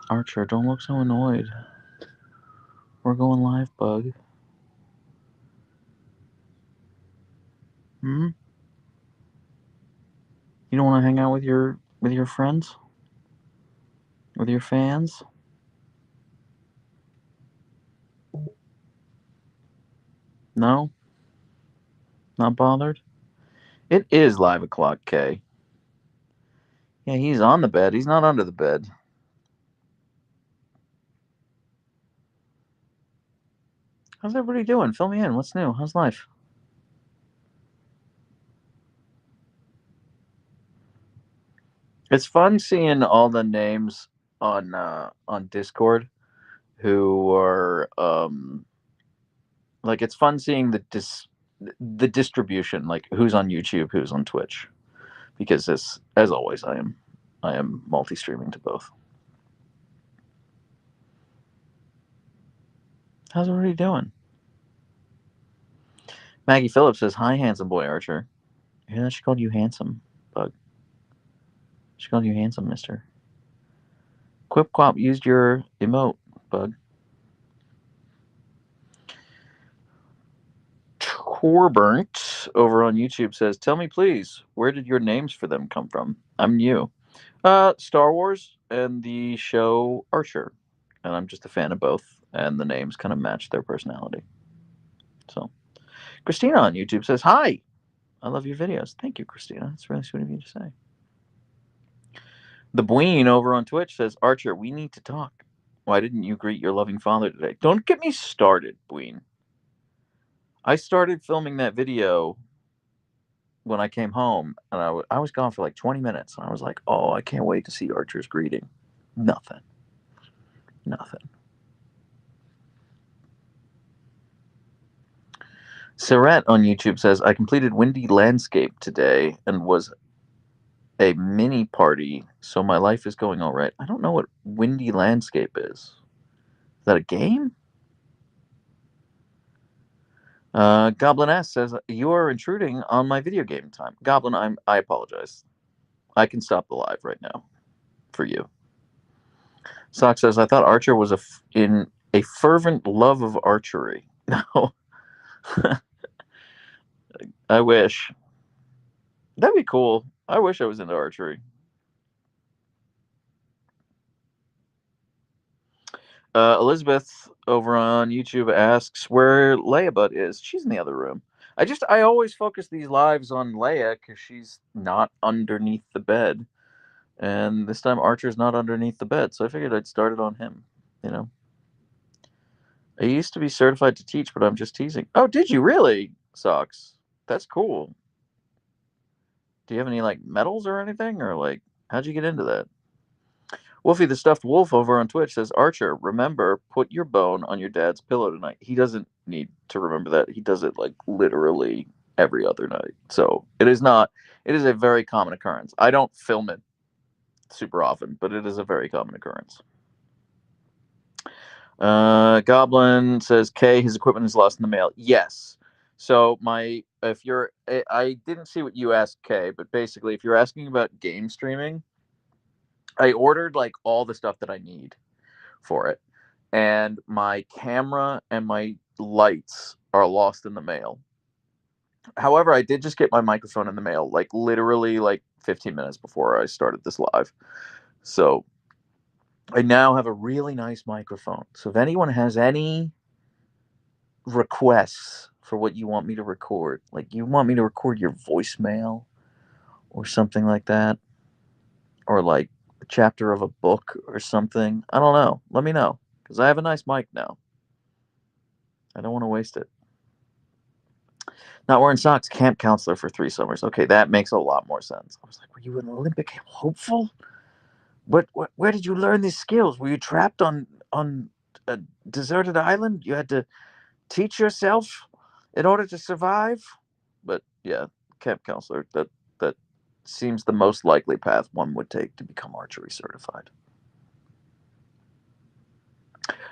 Archer, don't look so annoyed. We're going live, bug. Hmm? You don't want to hang out with your friends? With your fans? No? Not bothered? It is live o'clock, Kay. Yeah, he's on the bed. He's not under the bed. How's everybody doing? Fill me in. What's new? How's life? It's fun seeing all the names on Discord who are like it's fun seeing the distribution, like who's on YouTube, who's on Twitch, because this, as always, I am multi-streaming to both. How's everybody doing? Maggie Phillips says, "Hi, handsome boy Archer." Yeah, she called you handsome, bug. She called you handsome, Mister. Quip Quap used your emote, bug. Torburnt over on YouTube says, "Tell me, please, where did your names for them come from? I'm new. Star Wars and the show Archer, and I'm just a fan of both, and the names kind of match their personality." So, Christina on YouTube says, "Hi, I love your videos." Thank you, Christina. It's really sweet of you to say. The Bween over on Twitch says, "Archer, we need to talk. Why didn't you greet your loving father today?" Don't get me started, Bween. I started filming that video when I came home, and I was gone for like 20 minutes, and I was like, "Oh, I can't wait to see Archer's greeting." Nothing. Nothing. Saret on YouTube says, "I completed Windy Landscape today and was a mini party, so my life is going all right." I don't know what Windy Landscape is. Is that a game? Goblin S says, "You are intruding on my video game time." Goblin, I apologize. I can stop the live right now for you. Sock says, "I thought Archer was in a fervent love of archery." No, I wish. That'd be cool. I wish I was into archery. Elizabeth over on YouTube asks where Leia Butt is. She's in the other room. I always focus these lives on Leia because she's not underneath the bed, and this time Archer's not underneath the bed, so I figured I'd start it on him. You know, I used to be certified to teach, but I'm just teasing. Oh, did you really, Socks? That's cool. Do you have any like medals or anything, or like how'd you get into that? Wolfie the Stuffed Wolf over on Twitch says, "Archer, remember, put your bone on your dad's pillow tonight." He doesn't need to remember that. He does it like literally every other night. So it is not, it is a very common occurrence. I don't film it super often, but it is a very common occurrence. Goblin says, "K, his equipment is lost in the mail." Yes. So if you're, I didn't see what you asked, K, but basically, if you're asking about game streaming, I ordered like all the stuff that I need for it, and my camera and my lights are lost in the mail. However, I did just get my microphone in the mail, like literally like 15 minutes before I started this live. So I now have a really nice microphone. So if anyone has any requests for what you want me to record, like you want me to record your voicemail or something like that, or like a chapter of a book or something, I don't know. Let me know because I have a nice mic now. I don't want to waste it. Not wearing socks, camp counselor for 3 summers. Okay, that makes a lot more sense. I was like, were you an Olympic hopeful? Where did you learn these skills? Were you trapped on a deserted island? You had to teach yourself in order to survive? But yeah, camp counselor. That seems the most likely path one would take to become archery certified.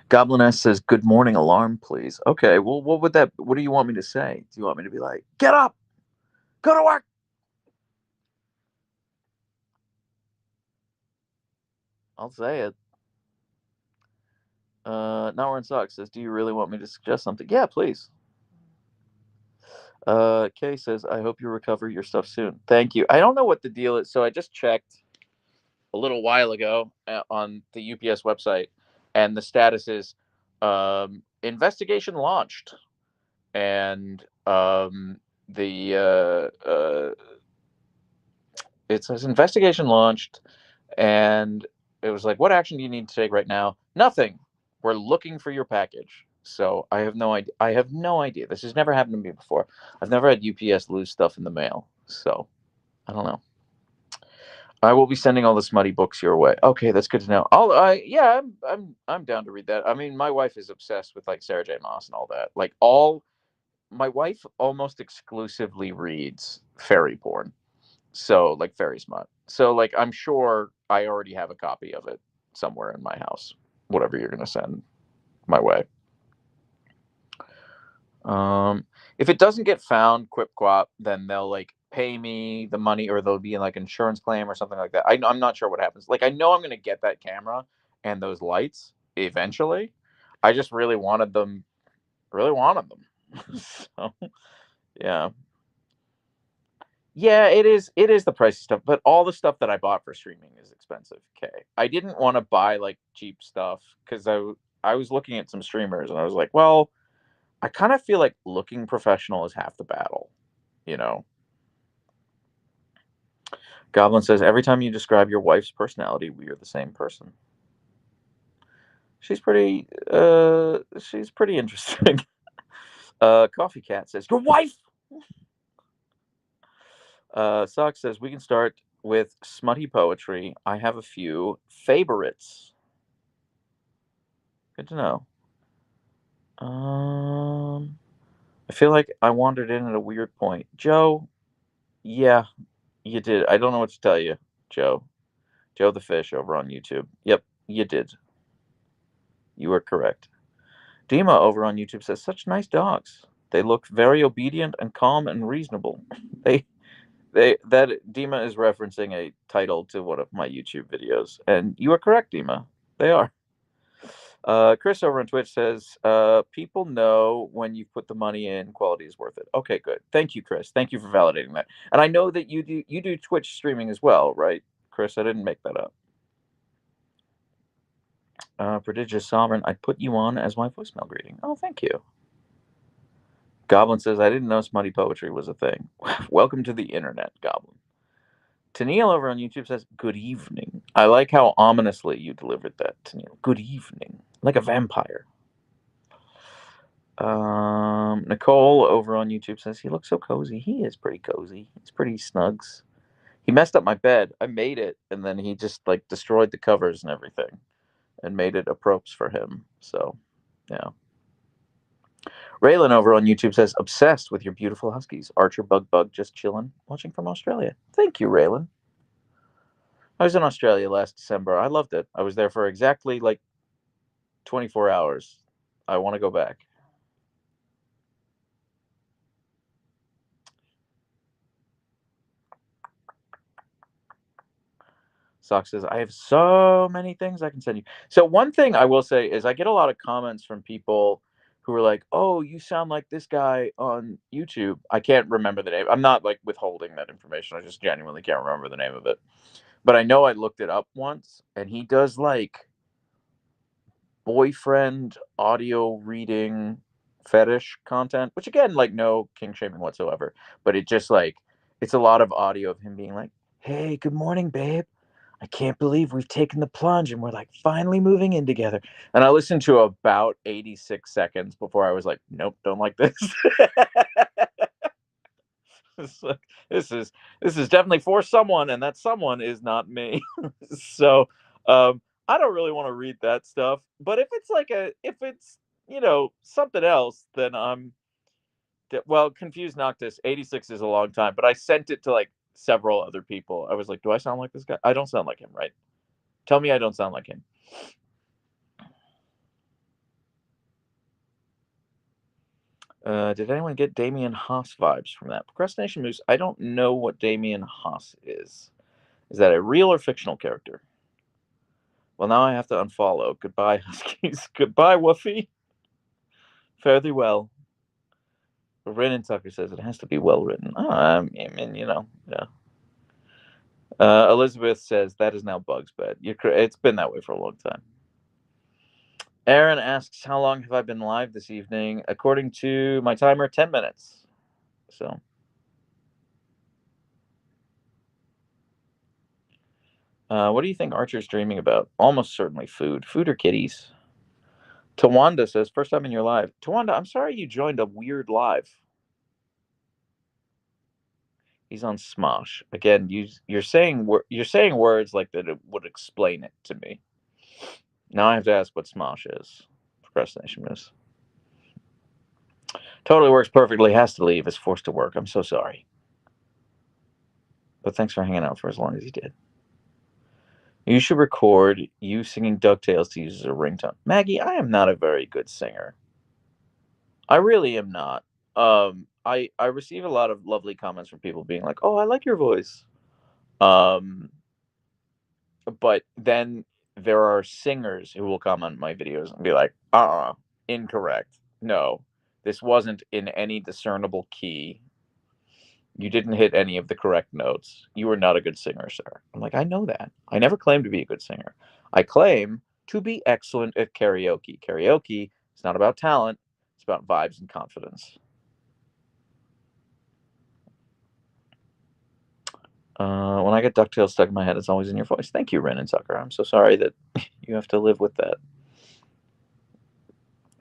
Goblin S says, "Good morning alarm, please." Okay, well, what do you want me to say? Do you want me to be like, "Get up, go to work"? I'll say it. Not wearing socks says, "Do you really want me to suggest something?" Yeah, please. Kay says, "I hope you recover your stuff soon." Thank you. I don't know what the deal is, so I just checked a little while ago on the UPS website, and the status is investigation launched, and it says investigation launched, and it was like, what action do you need to take right now? Nothing. We're looking for your package. So I have no idea. I have no idea. This has never happened to me before. I've never had UPS lose stuff in the mail. So I don't know. I will be sending all the smutty books your way. Okay, that's good to know. Yeah, I'm down to read that. I mean, my wife is obsessed with like Sarah J. Maas and all that. Like all my wife almost exclusively reads fairy porn. So like fairy smut. So like I'm sure I already have a copy of it somewhere in my house. Whatever you're gonna send my way. Um, if it doesn't get found, quip quap, then they'll like pay me the money, or there'll be like insurance claim or something like that. I'm not sure what happens. Like I know I'm gonna get that camera and those lights eventually. I just really wanted them. So yeah. Yeah, it is the pricey stuff, but all the stuff that I bought for streaming is expensive. Okay. I didn't want to buy like cheap stuff because I was looking at some streamers and I was like, well, I kind of feel like looking professional is half the battle, you know. Goblin says every time you describe your wife's personality, we are the same person. She's pretty interesting. Coffee Cat says, your wife. Sock says we can start with smutty poetry. I have a few favorites. Good to know. I feel like I wandered in at a weird point. Joe, yeah, you did. I don't know what to tell you, Joe. Joe the Fish over on YouTube. Yep, you did. You are correct. Dima over on YouTube says, such nice dogs. They look very obedient and calm and reasonable. They that Dima is referencing a title to one of my YouTube videos, and you are correct, Dima. They are. Chris over on Twitch says, people know when you put the money in, quality is worth it. Okay, good. Thank you, Chris. Thank you for validating that. And I know that you do Twitch streaming as well, right, Chris? I didn't make that up. Prodigious Sovereign, I put you on as my voicemail greeting. Oh, thank you. Goblin says, I didn't know smutty poetry was a thing. Welcome to the internet, Goblin. Tennille over on YouTube says, good evening. I like how ominously you delivered that, Tennille. Good evening. Like a vampire. Nicole over on YouTube says, he looks so cozy. He is pretty cozy. He's pretty snugs. He messed up my bed. I made it, and then he just like destroyed the covers and everything and made it a props for him. So, yeah. Raylan over on YouTube says, obsessed with your beautiful huskies. Archer Bug Bug just chilling, watching from Australia. Thank you, Raylan. I was in Australia last December. I loved it. I was there for exactly like 24 hours. I want to go back. Sock says, I have so many things I can send you. So one thing I will say is I get a lot of comments from people who are like, oh, you sound like this guy on YouTube. I can't remember the name. I'm not like withholding that information. I just genuinely can't remember the name of it. But I know I looked it up once, and he does like boyfriend audio reading fetish content, which again, like no king shaming whatsoever. But it just like, it's a lot of audio of him being like, hey, good morning, babe. I can't believe we've taken the plunge and we're like finally moving in together. And I listened to about 86 seconds before I was like, nope, don't like this. Like, this is definitely for someone, and that someone is not me. So I don't really want to read that stuff. But if it's something else, then well, Confused Noctis 86 is a long time, but I sent it to like several other people. I was like, do I sound like this guy? I don't sound like him, right? Tell me I don't sound like him. Did anyone get Damien Haas vibes from that? Procrastination Moose, I don't know what Damien Haas is. Is that a real or fictional character? Well, now I have to unfollow. Goodbye, Huskies. Goodbye, Woofy. Fare thee well. Rin and Tucker says it has to be well written. Oh, I mean, yeah. Elizabeth says that is now Bug's bed. It's been that way for a long time. Aaron asks, how long have I been live this evening? According to my timer, 10 minutes. So, what do you think Archer's dreaming about? Almost certainly food. Food or kitties? Tawanda says, first time in your live. Tawanda, I'm sorry you joined a weird live. He's on Smosh. Again, you're saying words like that it would explain it to me. Now I have to ask what Smosh is. Procrastination miss. Totally works perfectly. Has to leave. Is forced to work. I'm so sorry. But thanks for hanging out for as long as you did. You should record you singing DuckTales to use as a ringtone. Maggie, I am not a very good singer. I really am not. I receive a lot of lovely comments from people being like, "Oh, I like your voice." Um, but then there are singers who will comment on my videos and be like, incorrect. No, this wasn't in any discernible key. You didn't hit any of the correct notes. You were not a good singer, sir." I'm like, I know that. I never claimed to be a good singer. I claim to be excellent at karaoke. Karaoke is not about talent, it's about vibes and confidence. When I get DuckTales stuck in my head, it's always in your voice. Thank you, Ren and Tucker. I'm so sorry that you have to live with that.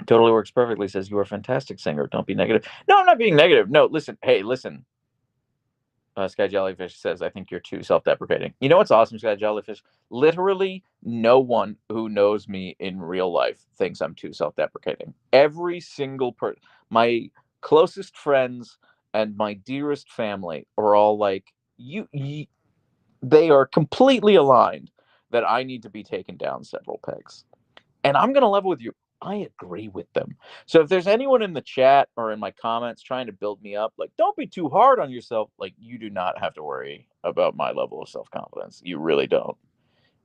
Totally works perfectly. Says you are a fantastic singer. Don't be negative. No, I'm not being negative. No, listen. Hey, listen. Sky Jellyfish says, I think you're too self-deprecating. You know what's awesome, Sky Jellyfish? Literally no one who knows me in real life thinks I'm too self-deprecating. Every single person, my closest friends and my dearest family are all like, they are completely aligned that I need to be taken down several pegs. And I'm going to level with you. I agree with them. So if there's anyone in the chat or in my comments trying to build me up, like, don't be too hard on yourself. Like, you do not have to worry about my level of self-confidence. You really don't.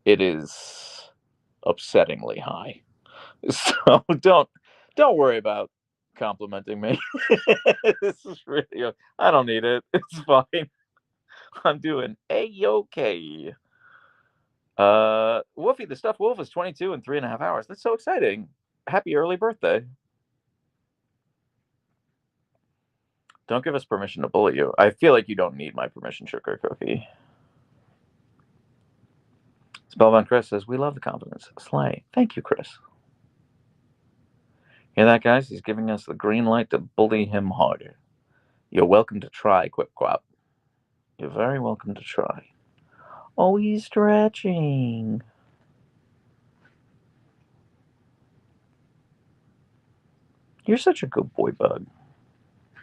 It is upsettingly high. So don't worry about complimenting me. This is really, I don't need it. It's fine. I'm doing A-okay. Wolfie, the stuffed wolf is 22 in 3.5 hours. That's so exciting. Happy early birthday. Don't give us permission to bully you. I feel like you don't need my permission, Sugar Cookie. Spellbound Chris says, we love the confidence. Slay. Thank you, Chris. Hear that, guys? He's giving us the green light to bully him harder. You're welcome to try, Quip Quap. You're very welcome to try. Oh, he's stretching. You're such a good boy, Bug. I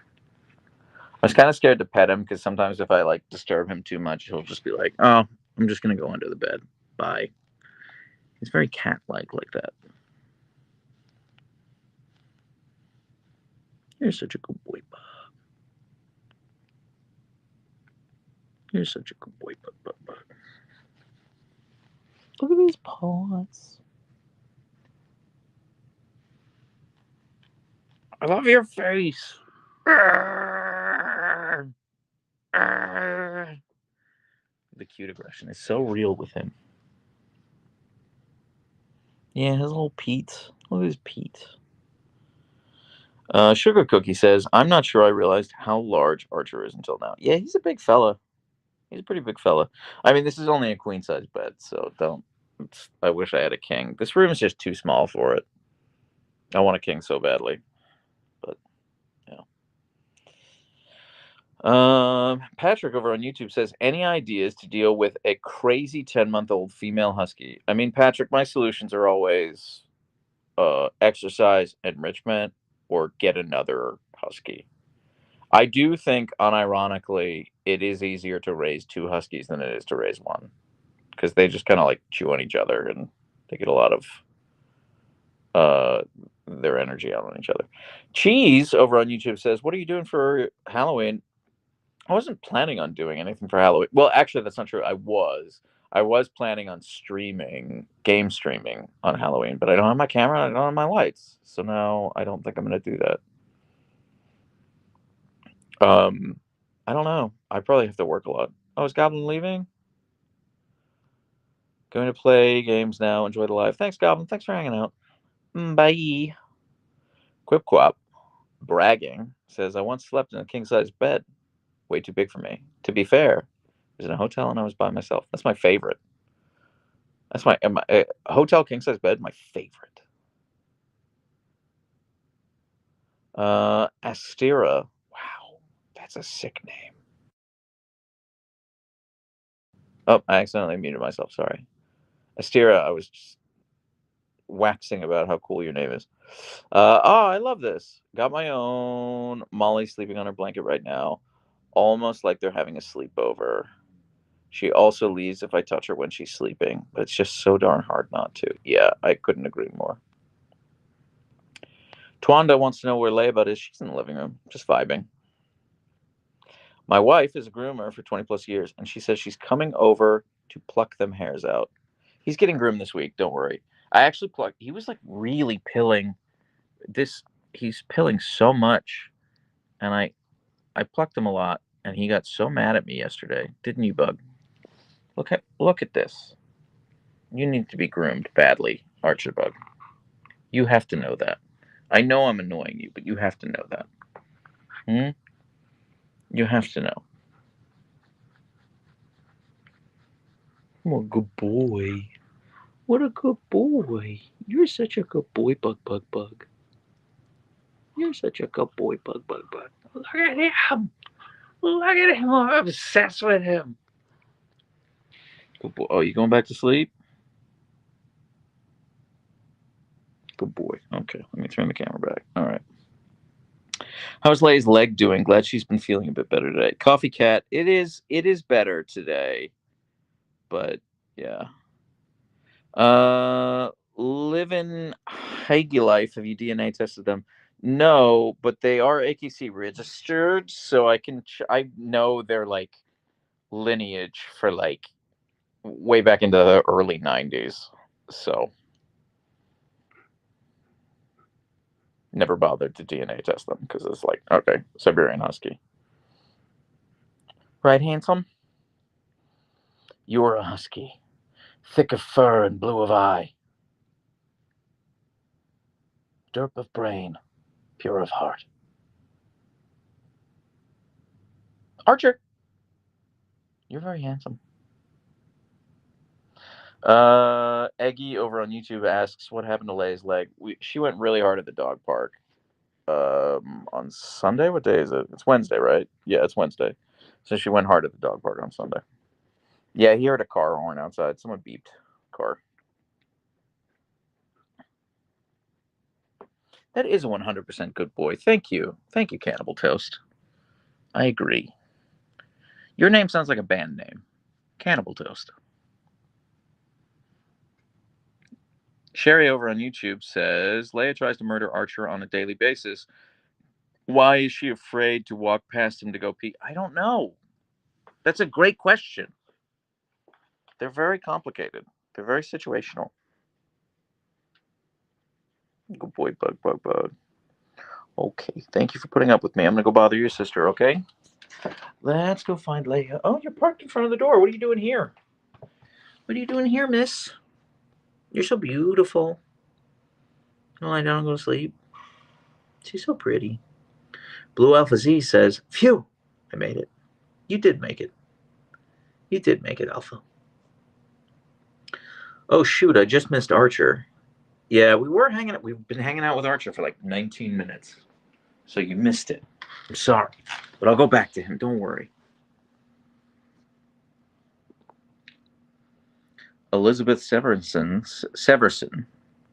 was kind of scared to pet him because sometimes if I like disturb him too much, he'll just be like, "Oh, I'm just gonna go under the bed. Bye." He's very cat-like like that. You're such a good boy, Bug. You're such a good boy, Bug. Look at these paws. I love your face. The cute aggression is so real with him. Yeah, his little Pete. Look at his Pete. Sugar Cookie says, I'm not sure I realized how large Archer is until now. Yeah, he's a big fella. He's a pretty big fella. I mean, this is only a queen size bed, so don't. I wish I had a king. This room is just too small for it. I want a king so badly, but yeah. Patrick over on YouTube says, any ideas to deal with a crazy 10-month-old female husky? I mean, Patrick, my solutions are always exercise, enrichment, or get another husky. I do think, unironically, it is easier to raise 2 huskies than it is to raise 1, because they just kind of like chew on each other and they get a lot of their energy out on each other. Cheese over on YouTube says, what are you doing for Halloween? I wasn't planning on doing anything for Halloween. Well, actually, that's not true. I was. I was planning on game streaming on Halloween, but I don't have my camera, I don't have my lights. So now I don't think I'm going to do that. I don't know. I probably have to work a lot. Oh, is Goblin leaving? Going to play games now. Enjoy the live. Thanks, Goblin. Thanks for hanging out. Bye. Quip Quap, bragging, says, I once slept in a king-size bed. Way too big for me. To be fair, I was in a hotel and I was by myself. That's my favorite. That's my hotel king-size bed, my favorite. Astera. Wow, that's a sick name. Oh, I accidentally muted myself. Sorry. Astera, I was just waxing about how cool your name is. Oh, I love this. Got my own. Molly's sleeping on her blanket right now, almost like they're having a sleepover. She also leaves if I touch her when she's sleeping, but it's just so darn hard not to. Yeah, I couldn't agree more. Twanda wants to know where Leia is. She's in the living room, just vibing. My wife is a groomer for 20 plus years, and she says she's coming over to pluck them hairs out. He's getting groomed this week, don't worry. I actually plucked, he was like really pilling this, he's pilling so much, and I plucked him a lot, and he got so mad at me yesterday. Didn't you, Bug? Look at this. You need to be groomed badly, Archer Bug. You have to know that. I know I'm annoying you, but you have to know that. You have to know. Oh, good boy. What a good boy. You're such a good boy, Bug. You're such a good boy, Bug. Look at him. Look at him. I'm obsessed with him. Good boy. Oh, you going back to sleep? Good boy. Okay, let me turn the camera back. All right. How's Leia's leg doing? Glad she's been feeling a bit better today. Coffee Cat, it is better today. But yeah. Living Heige Life, have you DNA tested them? No, but they are AKC registered, so I know their like lineage for like way back into the early 90s. So never bothered to DNA test them because it's like, okay, Siberian Husky. Right, handsome? You're a husky. Thick of fur and blue of eye. Derp of brain, pure of heart. Archer, you're very handsome. Eggy over on YouTube asks, what happened to Leia's leg? She went really hard at the dog park. On Sunday? What day is it? It's Wednesday, right? Yeah, it's Wednesday. So she went hard at the dog park on Sunday. Yeah, he heard a car horn outside. Someone beeped. Car. That is a 100% good boy. Thank you. Thank you, Cannibal Toast. I agree. Your name sounds like a band name. Cannibal Toast. Sherry over on YouTube says, Leia tries to murder Archer on a daily basis. Why is she afraid to walk past him to go pee? I don't know. That's a great question. They're very complicated. They're very situational. Good boy, Bug. Okay, thank you for putting up with me. I'm going to go bother your sister, okay? Let's go find Leia. Oh, you're parked in front of the door. What are you doing here? What are you doing here, miss? You're so beautiful. No, lie down and go to sleep. She's so pretty. Blue Alpha Z says, phew, I made it. You did make it. You did make it, Alpha. Oh, shoot, I just missed Archer. Yeah, we've been hanging out with Archer for like 19 minutes. So you missed it. I'm sorry. But I'll go back to him. Don't worry. Elizabeth Severson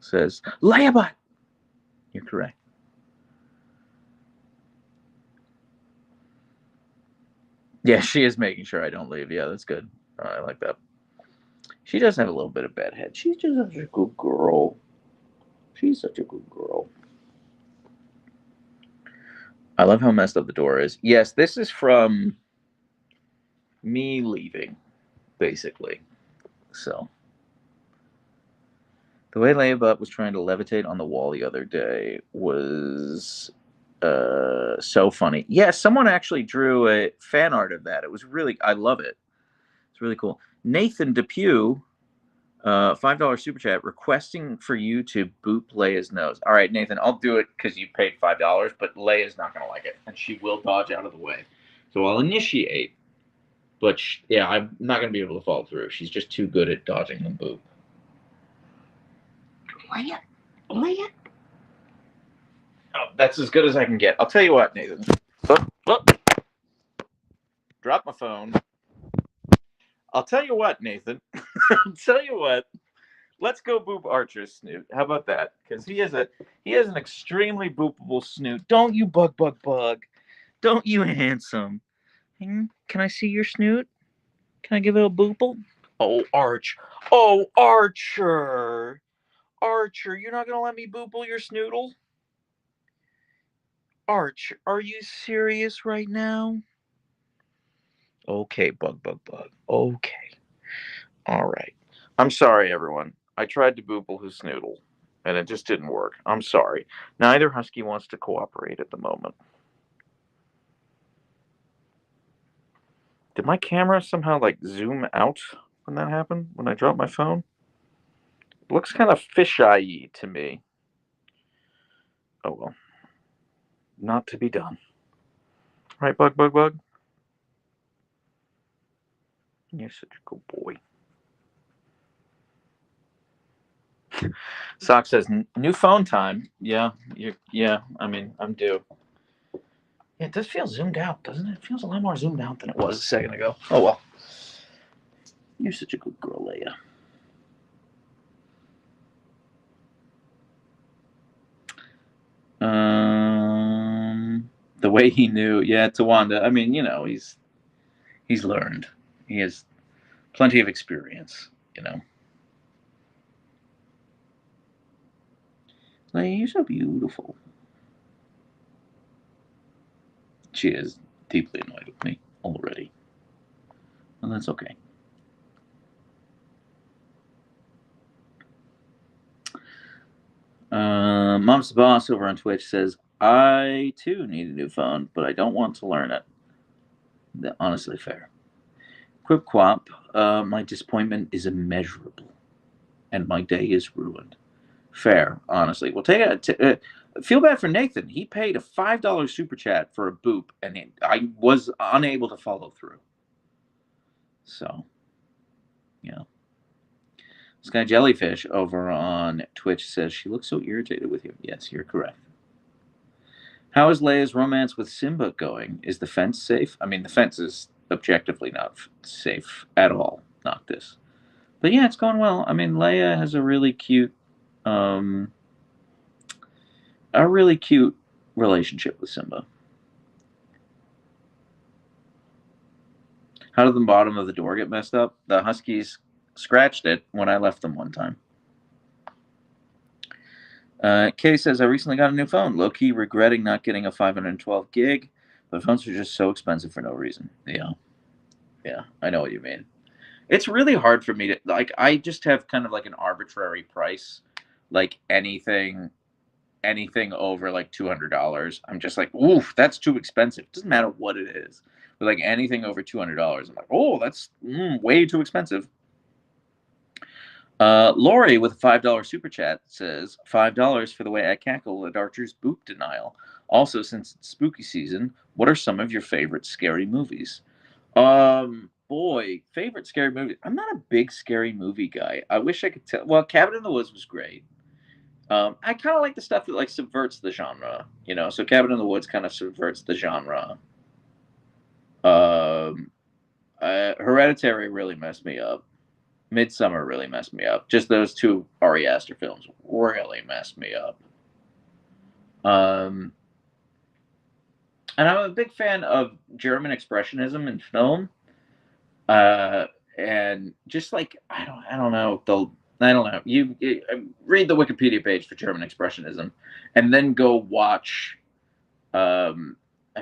says, Leia. You're correct. Yeah, she is making sure I don't leave. Yeah, that's good. I like that. She does have a little bit of bad head. She's just such a good girl. She's such a good girl. I love how messed up the door is. Yes, this is from me leaving, basically. So the way Leia Butt was trying to levitate on the wall the other day was so funny. Yeah, someone actually drew a fan art of that. It was really, I love it. It's really cool. Nathan Depew, $5 super chat requesting for you to boop Leia's nose. All right, Nathan, I'll do it because you paid $5, but Leia's not going to like it, and she will dodge out of the way. So I'll initiate, but yeah, I'm not going to be able to follow through. She's just too good at dodging the boop. Leia, Leia. Oh, that's as good as I can get. I'll tell you what, Nathan. Drop my phone. I'll tell you what, Nathan. I'll tell you what. Let's go boop Archer's snoot. How about that? Because he has an extremely boopable snoot. Don't you bug. Don't you handsome. Can I see your snoot? Can I give it a boople? Oh, Arch. Oh, Archer. Archer, you're not gonna let me boople your snoodle? Arch, are you serious right now? Okay, bug. Okay. All right. I'm sorry, everyone. I tried to boople his snoodle, and it just didn't work. I'm sorry. Neither husky wants to cooperate at the moment. Did my camera somehow, like, zoom out when that happened? When I dropped my phone? It looks kind of fisheye to me. Oh, well. Not to be done. Right, bug? You're such a good boy. Sock says, new phone time. Yeah, I mean, I'm due. Yeah, it does feel zoomed out, doesn't it? It feels a lot more zoomed out than it was a second ago. Oh, well. You're such a good girl, Leia. The way he knew, yeah, Tawanda. I mean, he's learned. He has plenty of experience, Leia, you're so beautiful. She is deeply annoyed with me already. And that's okay. Mom's the Boss over on Twitch says, I too need a new phone, but I don't want to learn it. Honestly, fair. Quip Quap, my disappointment is immeasurable, and my day is ruined. Fair, honestly. Well, feel bad for Nathan. He paid a $5 super chat for a boop, and I was unable to follow through. So, yeah. Sky Jellyfish over on Twitch says, she looks so irritated with you. Yes, you're correct. How is Leia's romance with Simba going? Is the fence safe? I mean, the fence is objectively not safe at all. Not this. But yeah, it's going well. I mean, Leia has a really cute relationship with Simba. How did the bottom of the door get messed up? The Huskies scratched it when I left them one time. Kay says, I recently got a new phone. Low-key regretting not getting a 512 gig, but phones are just so expensive for no reason. Yeah, I know what you mean. It's really hard for me to, like, I just have kind of like an arbitrary price. Like anything over like $200, I'm just like, oof, that's too expensive. It doesn't matter what it is. But like anything over $200, I'm like, oh, that's way too expensive. Lori with a $5 super chat says, $5 for the way I cackle at Archer's boop denial. Also, since it's spooky season, what are some of your favorite scary movies? Boy, favorite scary movie. I'm not a big scary movie guy. I wish I could tell. Well, Cabin in the Woods was great. I kind of like the stuff that like subverts the genre, So Cabin in the Woods kind of subverts the genre. Hereditary really messed me up. Midsummer really messed me up. Just those two Ari Aster films really messed me up. And I'm a big fan of German expressionism in film. And just like I don't know. You read the Wikipedia page for German expressionism, and then go watch. I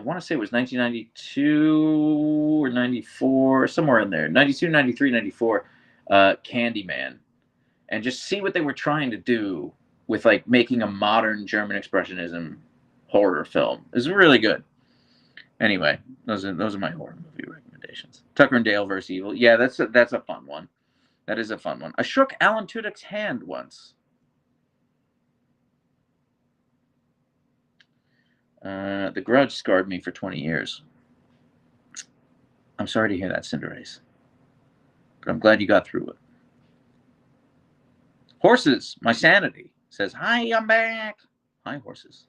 want to say it was 1992 or 94, somewhere in there. 92, 93, 94. Candyman, and just see what they were trying to do with like making a modern German expressionism horror film. It was really good. Anyway, those are my horror movie recommendations. Tucker and Dale versus Evil. Yeah, that's a fun one. That is a fun one. I shook Alan Tudyk's hand once. The Grudge scarred me for 20 years. I'm sorry to hear that, Cinderace. But I'm glad you got through it. Horses, my sanity, says, hi, I'm back. Hi, horses.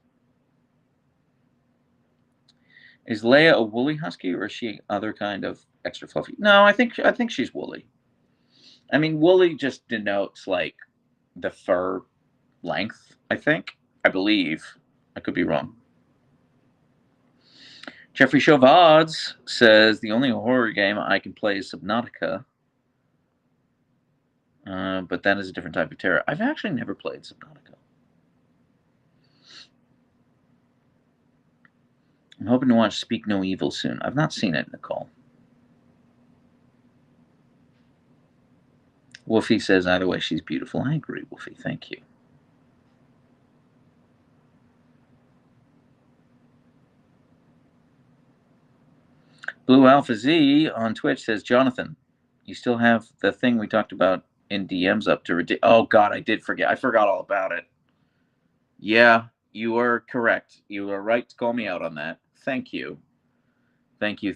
Is Leia a woolly husky, or is she other kind of extra fluffy? No, I think she's woolly. I mean, woolly just denotes like the fur length, I believe. I could be wrong. Jeffrey Chauvards says, the only horror game I can play is Subnautica. But that is a different type of terror. I've actually never played Subnautica. I'm hoping to watch Speak No Evil soon. I've not seen it, Nicole. Wolfie says, either way, she's beautiful. I agree, Wolfie. Thank you. Blue Alpha Z on Twitch says, Jonathan, you still have the thing we talked about in DMs up to redeem. Oh, God, I did forget. I forgot all about it. Yeah, you are correct. You are right to call me out on that. Thank you. Thank you.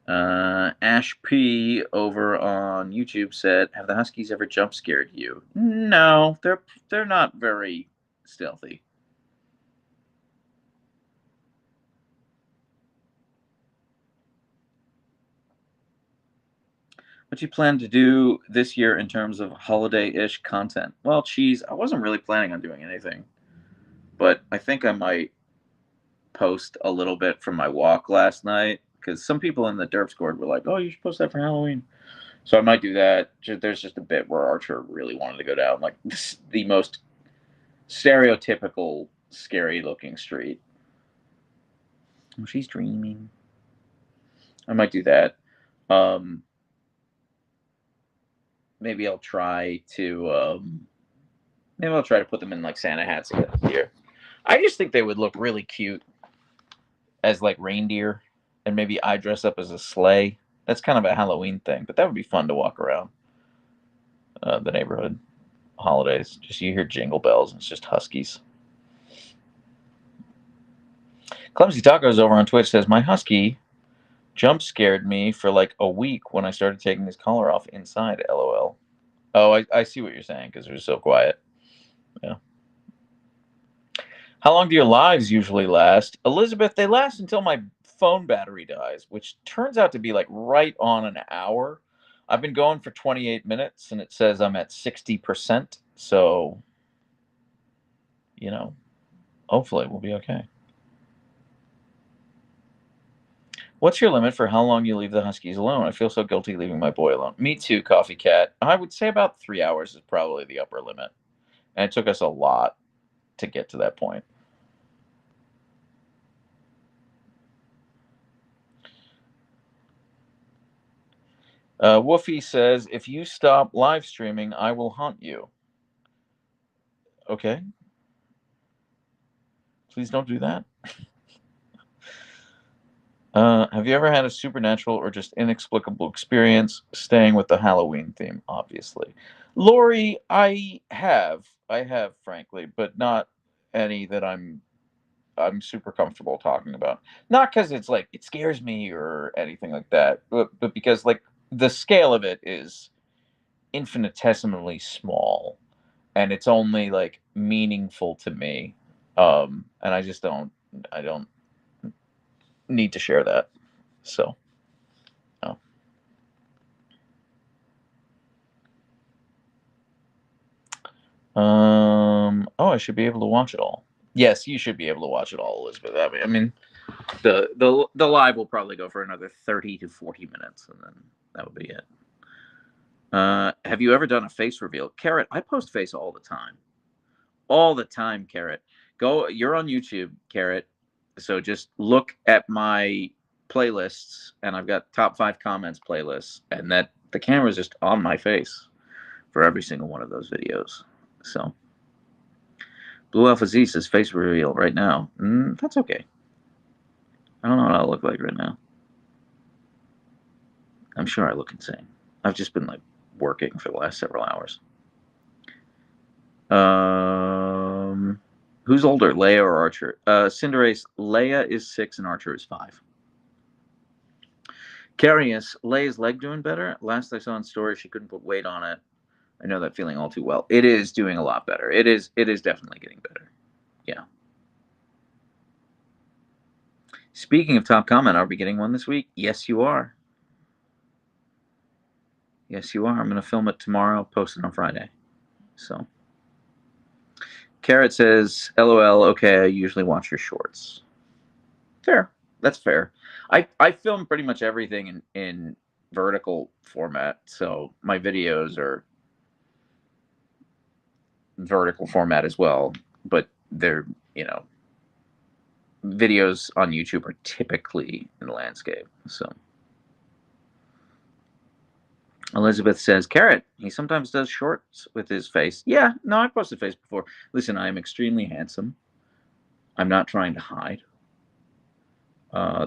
Ash P over on YouTube said, have the Huskies ever jump scared you? No, they're not very stealthy. What you plan to do this year in terms of holiday-ish content? Well, geez, I wasn't really planning on doing anything, but I think I might post a little bit from my walk last night, because some people in the Derpscord were like, oh, you should post that for Halloween. So I might do that. There's just a bit where Archer really wanted to go down like the most stereotypical scary-looking street. Oh, she's dreaming. I might do that. Maybe I'll try to put them in like Santa hats again this year. I just think they would look really cute as like reindeer, and maybe I dress up as a sleigh. That's kind of a Halloween thing, but that would be fun to walk around the neighborhood holidays. Just you hear jingle bells, and it's just huskies. Clumsy Tacos over on Twitch says, my husky jump scared me for like a week when I started taking his collar off inside, LOL. Oh, I see what you're saying, because they're so quiet. Yeah. How long do your lives usually last? Elizabeth, they last until my phone battery dies, which turns out to be like right on an hour. I've been going for 28 minutes, and it says I'm at 60%. So, hopefully we'll be okay. What's your limit for how long you leave the Huskies alone? I feel so guilty leaving my boy alone. Me too, Coffee Cat. I would say about 3 hours is probably the upper limit. And it took us a lot to get to that point. Woofy says, if you stop live streaming, I will hunt you. Okay. Please don't do that. Have you ever had a supernatural or just inexplicable experience staying with the Halloween theme, obviously? Lori, I have, frankly, but not any that I'm super comfortable talking about. Not because it's like it scares me or anything like that, but because like the scale of it is infinitesimally small, and it's only like meaningful to me, and I don't need to share that. So, no. Oh, I should be able to watch it all. Yes, you should be able to watch it all, Elizabeth. I mean, the live will probably go for another 30 to 40 minutes, and then that would be it. Have you ever done a face reveal? Carrot, I post face all the time. All the time, Carrot. You're on YouTube, Carrot. So just look at my playlists, and I've got top 5 comments playlists, and that the camera's just on my face for every single one of those videos. So, Blue Alpha Z says face reveal right now. That's okay. I don't know what I look like right now. I'm sure I look insane. I've just been like working for the last several hours. Who's older, Leia or Archer? Cinderace, Leia is 6 and Archer is 5. Carius, Leia's leg doing better? Last I saw in story, she couldn't put weight on it. I know that feeling all too well. It is doing a lot better. It is definitely getting better. Yeah. Speaking of top comment, are we getting one this week? Yes, you are. Yes, you are. I'm going to film it tomorrow, post it on Friday. So, Carrot says, LOL, okay, I usually watch your shorts. Fair. That's fair. I film pretty much everything in vertical format, so my videos are vertical format as well, but they're, videos on YouTube are typically in landscape. So Elizabeth says, Carrot, he sometimes does shorts with his face. Yeah, no, I've posted face before. Listen, I am extremely handsome. I'm not trying to hide.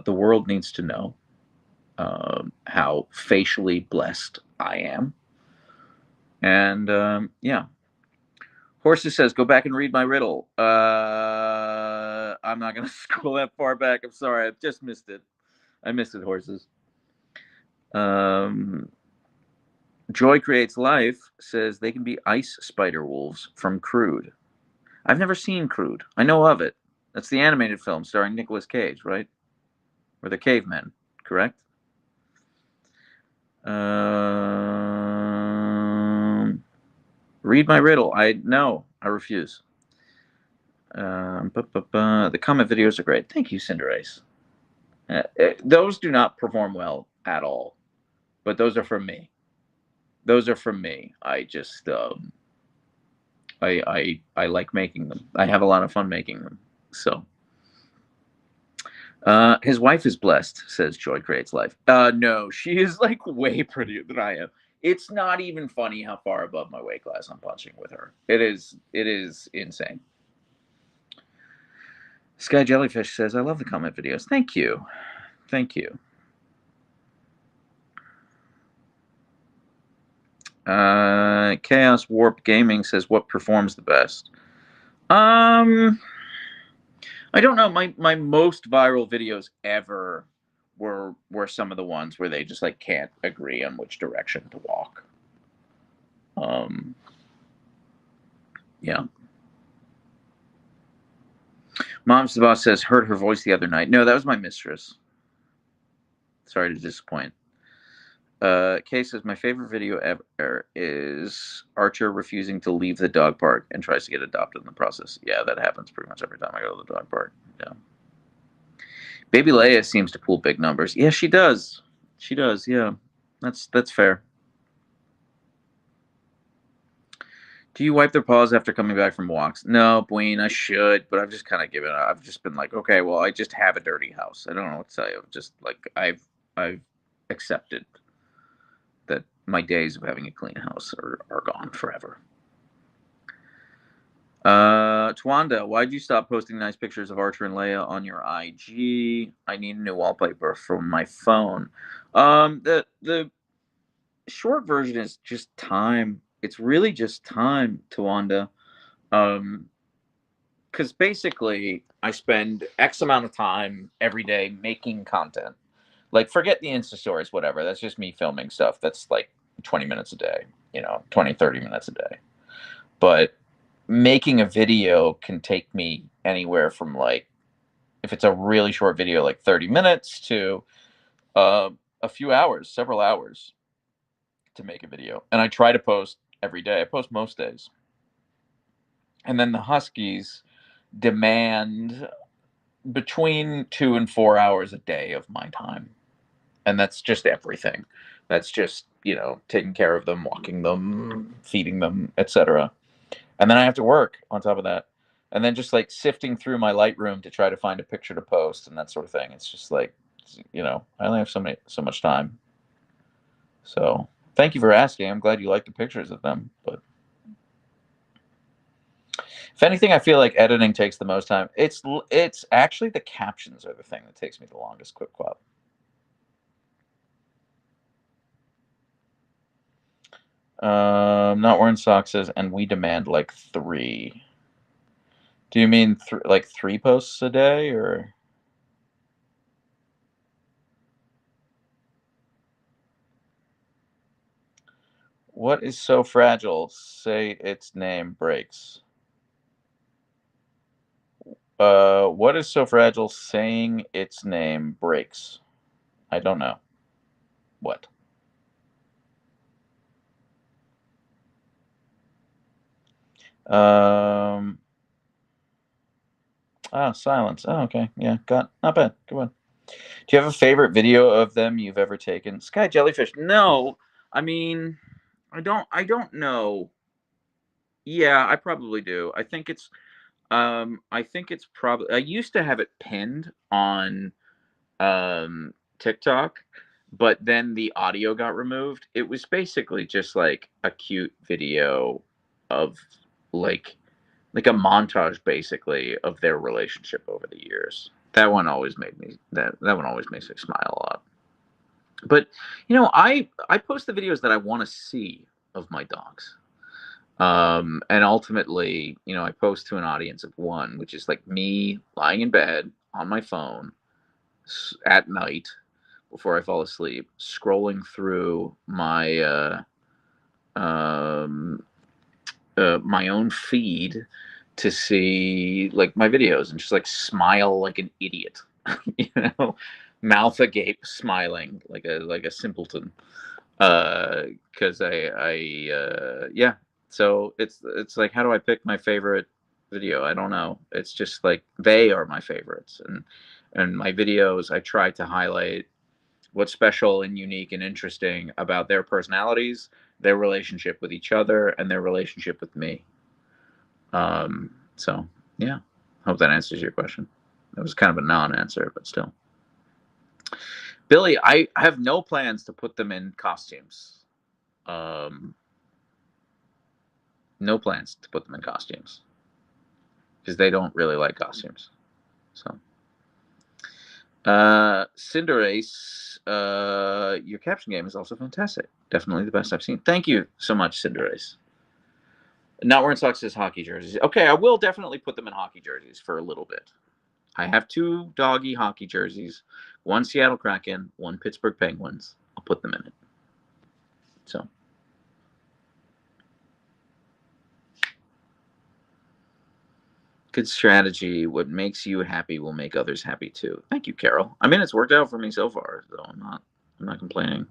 The world needs to know how facially blessed I am. And yeah. Horses says, go back and read my riddle. I'm not going to scroll that far back. I'm sorry. I just missed it. I missed it, Horses. Joy Creates Life says they can be ice spider wolves from Crude. I've never seen Crude. I know of it. That's the animated film starring Nicolas Cage, right? Or the cavemen, correct? Read my riddle. No, I refuse. The comment videos are great. Thank you, Cinderace. Those do not perform well at all, but those are from me. Those are from me. I just I like making them. I have a lot of fun making them. So his wife is blessed, says Joy Creates Life. No, she is like way prettier than I am. It's not even funny how far above my weight class I'm punching with her. It is insane. Sky Jellyfish says, I love the comment videos. Thank you. Thank you. Chaos Warp Gaming says, what performs the best? I don't know. My most viral videos ever were some of the ones where they just like can't agree on which direction to walk. Yeah. Mom's the Boss says, heard her voice the other night. No, that was my mistress. Sorry to disappoint. Kay says, my favorite video ever is Archer refusing to leave the dog park and tries to get adopted in the process. Yeah, that happens pretty much every time I go to the dog park. Yeah. Baby Leia seems to pull big numbers. Yeah, she does. She does, yeah. That's fair. Do you wipe their paws after coming back from walks? No, Bween, I should, but I've just kind of given up. I've just been like, okay, well, I just have a dirty house. I don't know what to tell you. Just like I've accepted that my days of having a clean house are gone forever. Twanda, why'd you stop posting nice pictures of Archer and Leia on your IG? I need a new wallpaper for my phone. The short version is just time. It's really just time, Twanda. Because basically, I spend X amount of time every day making content. Like, forget the Insta stories, whatever. That's just me filming stuff. That's like 20 minutes a day, 20, 30 minutes a day. But making a video can take me anywhere from like, if it's a really short video, like 30 minutes to a few hours, several hours to make a video. And I try to post every day. I post most days. And then the Huskies demand between 2 and 4 hours a day of my time. And that's just everything. That's just, taking care of them, walking them, feeding them, etc. And then I have to work on top of that. And then just like sifting through my Lightroom to try to find a picture to post and that sort of thing. It's just like, I only have so much time. So Thank you for asking. I'm glad you like the pictures of them. But if anything, I feel like editing takes the most time. It's actually the captions are the thing that takes me the longest. Quick quap. Not wearing socks says, and we demand like 3. Do you mean like 3 posts a day, or? What is so fragile? Say its name breaks. What is so fragile? Saying its name breaks. I don't know. What? Um. Silence. Oh, okay. Yeah, not bad. Good one. Do you have a favorite video of them you've ever taken? Sky Jellyfish. No. I mean, I don't know. Yeah, I probably do. I think it's probably I used to have it pinned on TikTok, but then the audio got removed. It was basically just like a cute video of like like a montage basically of their relationship over the years. That one always makes me smile a lot. But I post the videos that I want to see of my dogs. And ultimately, I post to an audience of one, which is like me lying in bed on my phone at night before I fall asleep, scrolling through um, my own feed to see like my videos and just like smile like an idiot, you know, mouth agape, smiling like a simpleton. Because yeah. So it's like, how do I pick my favorite video? I don't know. It's just like they are my favorites, and my videos I try to highlight what's special and unique and interesting about their personalities, their relationship with each other, and their relationship with me. So yeah, hope that answers your question. That was kind of a non-answer, but still. Billy, I have no plans to put them in costumes. Um, no plans to put them in costumes because they don't really like costumes. So, Cinderace, your caption game is also fantastic. Definitely the best I've seen. Thank you so much, Cinderace. Not wearing socks is hockey jerseys. Okay, I will definitely put them in hockey jerseys for a little bit. I have 2 doggy hockey jerseys, one Seattle Kraken, one Pittsburgh Penguins. I'll put them in it. So. Good strategy. What makes you happy will make others happy too. Thank you, Carol. I mean, it's worked out for me so far, so I'm not complaining.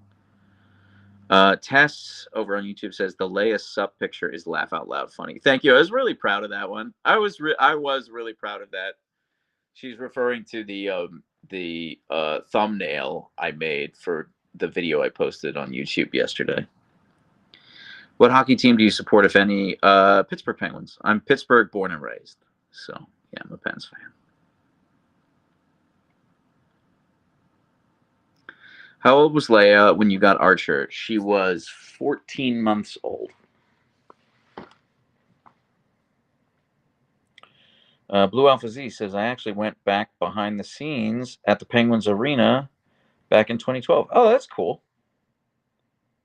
Tess over on YouTube says the Leia sup picture is laugh out loud funny. Thank you. I was really proud of that one. I was really proud of that. She's referring to the thumbnail I made for the video I posted on YouTube yesterday. What hockey team do you support, if any? Pittsburgh Penguins. I'm Pittsburgh born and raised, so yeah, I'm a Pens fan. How old was Leia when you got Archer? She was 14 months old. Blue Alpha Z says, I actually went back behind the scenes at the Penguins Arena back in 2012. Oh, that's cool.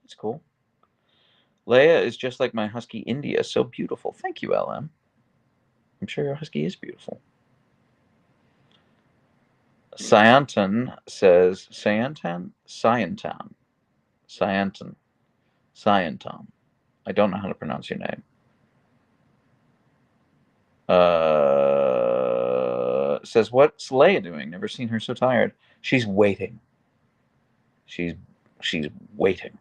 That's cool. Leia is just like my husky India, so beautiful. Thank you, LM. I'm sure your husky is beautiful. Cyanton says, Cyanton? Cyanton. Cyanton. Cyanton. I don't know how to pronounce your name. Says, what's Leia doing? Never seen her so tired. She's waiting. She's waiting.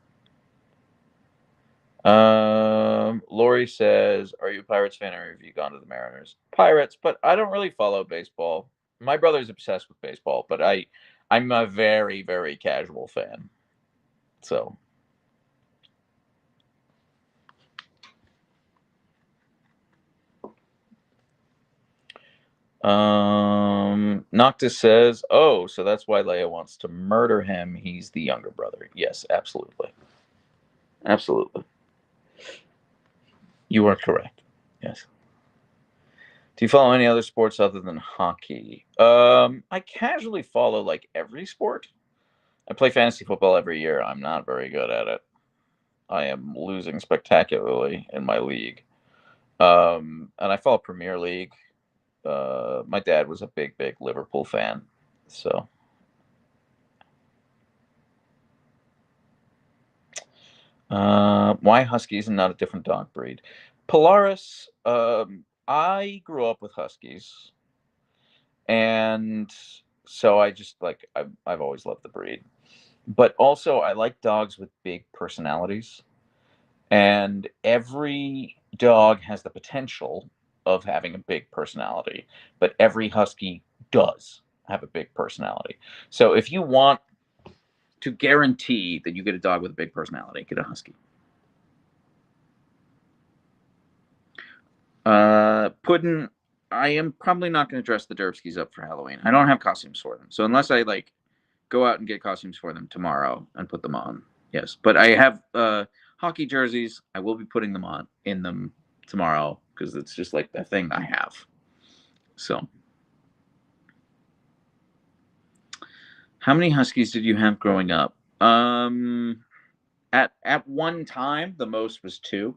Lori says, are you a Pirates fan or have you gone to the Mariners? Pirates, but I don't really follow baseball. My brother's obsessed with baseball, but I'm a very, very casual fan. So. Noctis says, oh, so that's why Leia wants to murder him. He's the younger brother. Yes, absolutely. Absolutely. You are correct. Yes. Do you follow any other sports other than hockey? I casually follow like every sport. I play fantasy football every year. I'm not very good at it. I am losing spectacularly in my league. And I follow Premier League. My dad was a big Liverpool fan, so why Huskies and not a different dog breed? Polaris. I grew up with Huskies, and so I just like I've always loved the breed. But also, I like dogs with big personalities, and every dog has the potential of having a big personality, but every husky does have a big personality. So if you want to guarantee that you get a dog with a big personality, get a husky. Puddin', I am probably not going to dress the Derpskis up for Halloween. I don't have costumes for them, so unless I like go out and get costumes for them tomorrow and put them on, yes. But I have hockey jerseys. I will be putting them on in them tomorrow because it's just like the thing I have. So, how many huskies did you have growing up? At one time, the most was two,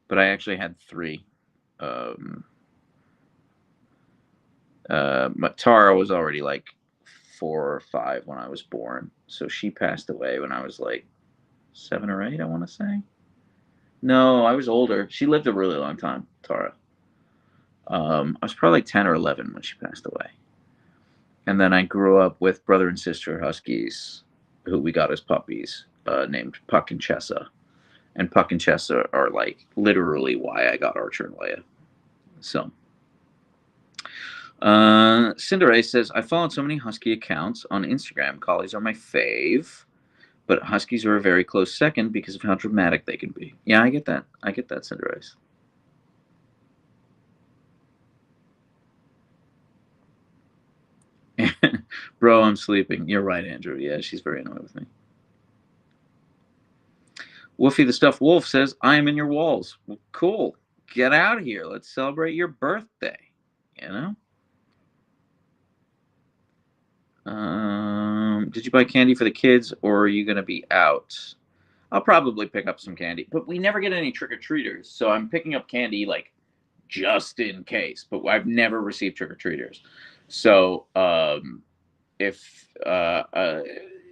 but I actually had three. Um, Tara was already like 4 or 5 when I was born, so she passed away when I was like 7 or 8. I want to say. No, I was older. She lived a really long time, Tara. I was probably like 10 or 11 when she passed away, and then I grew up with brother and sister huskies, who we got as puppies, named Puck and Chessa. And Puck and Chessa are like literally why I got Archer and Leia. So Cinderay says, I followed so many Husky accounts on Instagram. Collies are my fave, but Huskies are a very close second because of how dramatic they can be. Yeah, I get that. I get that, Cinderay. Bro, I'm sleeping. You're right, Andrew. Yeah, she's very annoyed with me. Woofy the Stuffed Wolf says, I am in your walls. Well, cool. Get out of here. Let's celebrate your birthday. You know? Did you buy candy for the kids or are you going to be out? I'll probably pick up some candy, but we never get any trick or treaters. So I'm picking up candy like just in case, but I've never received trick or treaters. So if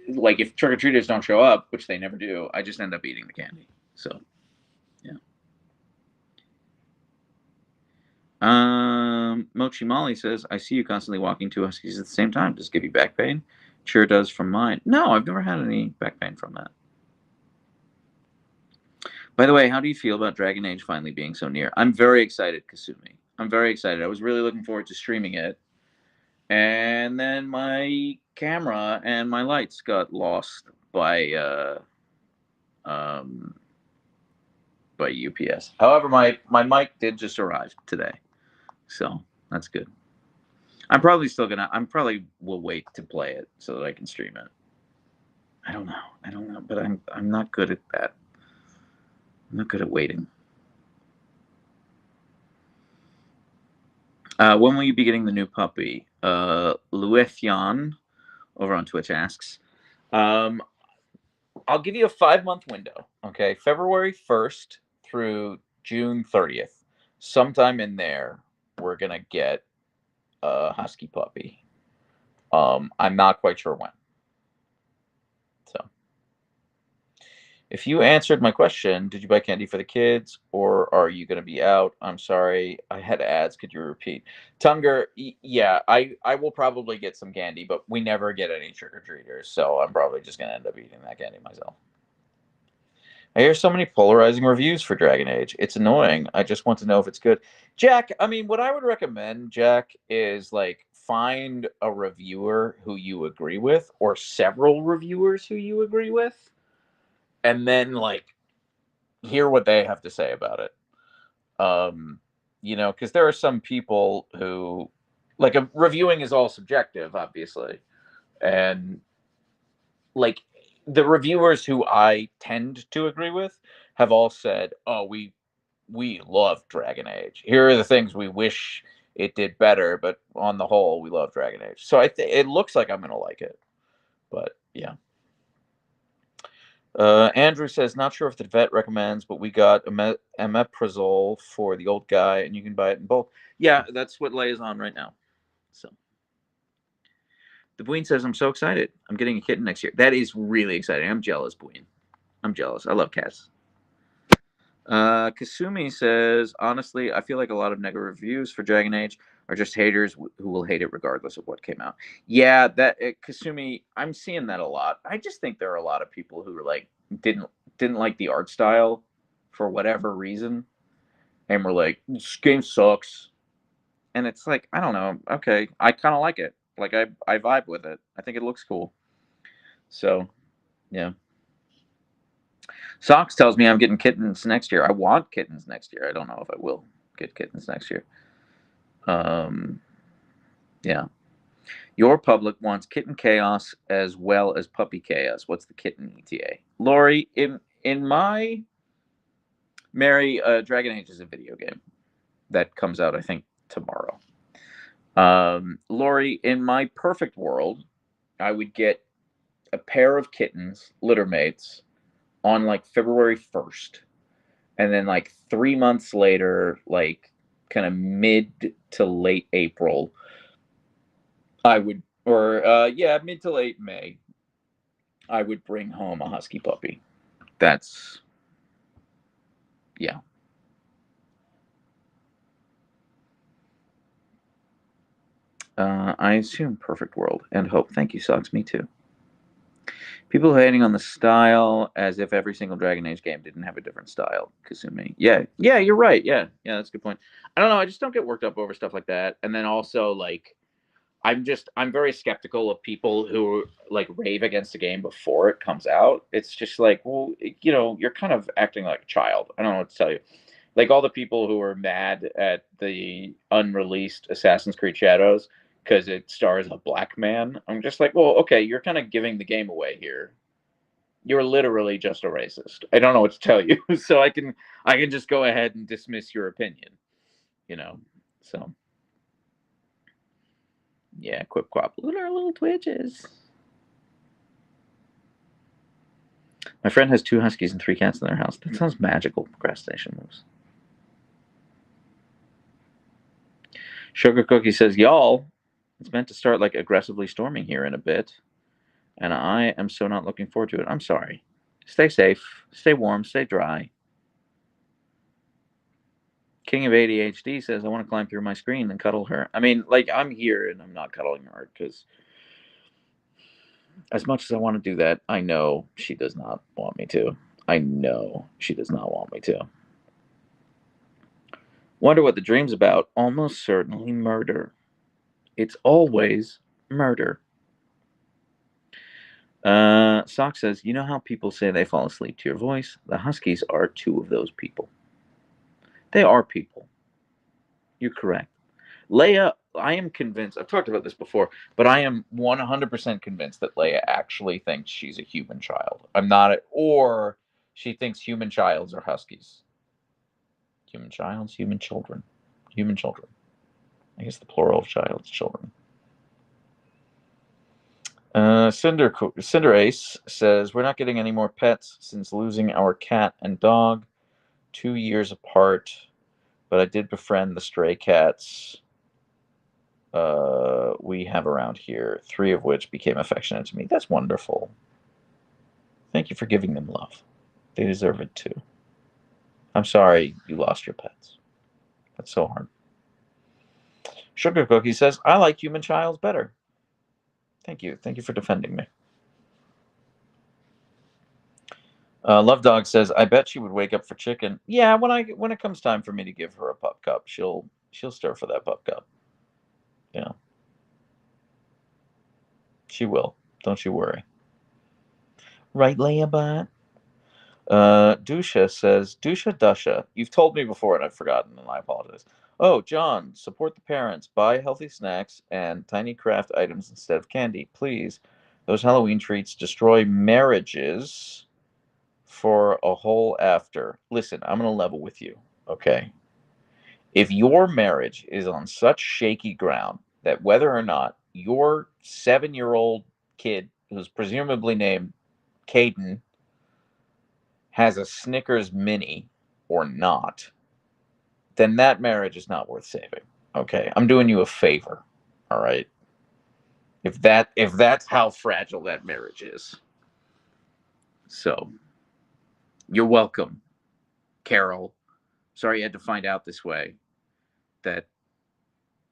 like if trick or treaters don't show up, which they never do, I just end up eating the candy. So yeah. Mochi Molly says, I see you constantly walking two huskies at the same time. Does it give you back pain? Sure does from mine. No, I've never had any back pain from that. By the way, how do you feel about Dragon Age finally being so near? I'm very excited, Kasumi. I'm very excited. I was really looking forward to streaming it. And then my camera and my lights got lost um, by UPS. However, my mic did just arrive today, so that's good. I'm probably will wait to play it so that I can stream it. I don't know, but I'm not good at that. I'm not good at waiting. When will you be getting the new puppy? Luethian over on Twitch asks. Um, I'll give you a 5 month window. Okay, February 1st through June 30th. Sometime in there, we're gonna get a husky puppy. I'm not quite sure when. So, if you answered my question, did you buy candy for the kids or are you going to be out? I'm sorry, I had ads. Could you repeat? Tunger, yeah, I will probably get some candy, but we never get any trick or treaters, so I'm probably just going to end up eating that candy myself. I hear so many polarizing reviews for Dragon Age. It's annoying. I just want to know if it's good. Jack, I mean, what I would recommend, Jack, is like find a reviewer who you agree with or several reviewers who you agree with and then like hear what they have to say about it. Um, because there are some people who like reviewing is all subjective, obviously, and like the reviewers who I tend to agree with have all said, "Oh, we love Dragon Age. Here are the things we wish it did better, but on the whole, we love Dragon Age." So it looks like I'm gonna like it, but yeah. Andrew says, not sure if the vet recommends, but we got omeprazole for the old guy, and you can buy it in bulk. Yeah, that's what Leia's on right now. So the Bween says, I'm so excited. I'm getting a kitten next year. That is really exciting. I'm jealous, Bween. I'm jealous. I love cats. Kasumi says, honestly, I feel like a lot of negative reviews for Dragon Age are just haters who will hate it regardless of what came out. Yeah, that Kasumi, I'm seeing that a lot. I just think there are a lot of people who are like didn't didn't like the art style for whatever reason, and were like, this game sucks. And it's like, I don't know. Okay, I kind of like it. Like I vibe with it. I think it looks cool. So yeah. Socks tells me I'm getting kittens next year. I want kittens next year. I don't know if I will get kittens next year. Um, yeah. Your public wants kitten chaos as well as puppy chaos. What's the kitten ETA? Lori, in my Mary, Dragon Age is a video game that comes out, I think, tomorrow. Lori, in my perfect world, I would get a pair of kittens, litter mates, on like February 1st. And then like 3 months later, like kind of mid to late April, I would, or yeah, mid to late May, I would bring home a husky puppy. That's, yeah. I assume perfect world and hope. Thank you, Socks. Me too. People hating on the style as if every single Dragon Age game didn't have a different style. Kasumi. Yeah, yeah, you're right. Yeah, that's a good point. I don't know. I just don't get worked up over stuff like that. And then also like, I'm very skeptical of people who like rave against a game before it comes out. It's just like, well, you're kind of acting like a child. I don't know what to tell you. Like all the people who are mad at the unreleased Assassin's Creed Shadows because it stars a black man. I'm just like, well, okay, you're kind of giving the game away here. You're literally just a racist. I don't know what to tell you. So I can just go ahead and dismiss your opinion, you know. So yeah, quip quap. Look at our little twitches. My friend has 2 huskies and 3 cats in their house. That sounds magical. Procrastination moves. Sugar Cookie says, y'all, it's meant to start like aggressively storming here in a bit, and I am so not looking forward to it. I'm sorry. Stay safe, stay warm, stay dry. King of ADHD says, I want to climb through my screen and cuddle her. I mean, like, I'm here and I'm not cuddling her because as much as I want to do that, I know she does not want me to. I know she does not want me to. Wonder what the dream's about. Almost certainly murder. It's always murder. Sock says, you know how people say they fall asleep to your voice? The Huskies are 2 of those people. They are people. You're correct. Leia, I am convinced, I've talked about this before, but I am 100% convinced that Leia actually thinks she's a human child. I'm not, or she thinks human childs are Huskies. Human childs, human children. Human children. I guess the plural of child is children. Cinder Ace says, we're not getting any more pets since losing our cat and dog 2 years apart, but I did befriend the stray cats we have around here, 3 of which became affectionate to me. That's wonderful. Thank you for giving them love. They deserve it too. I'm sorry you lost your pets. That's so hard. Sugar Cookie says, I like human childs better. Thank you. Thank you for defending me. Love Dog says, I bet she would wake up for chicken. Yeah, when it comes time for me to give her a pup cup, she'll stir for that pup cup. Yeah. She will. Don't you worry. Right, Leia Bot? Dusha says, Dusha Dusha, you've told me before and I've forgotten, and I apologize. Oh, John, support the parents. Buy healthy snacks and tiny craft items instead of candy, please. Those Halloween treats destroy marriages for a whole after. Listen, I'm going to level with you, okay? If your marriage is on such shaky ground that whether or not your 7-year-old kid, who's presumably named Caden, has a Snickers mini or not, then that marriage is not worth saving. Okay? I'm doing you a favor. All right? If that's how fragile that marriage is. So, you're welcome, Carol. Sorry you had to find out this way that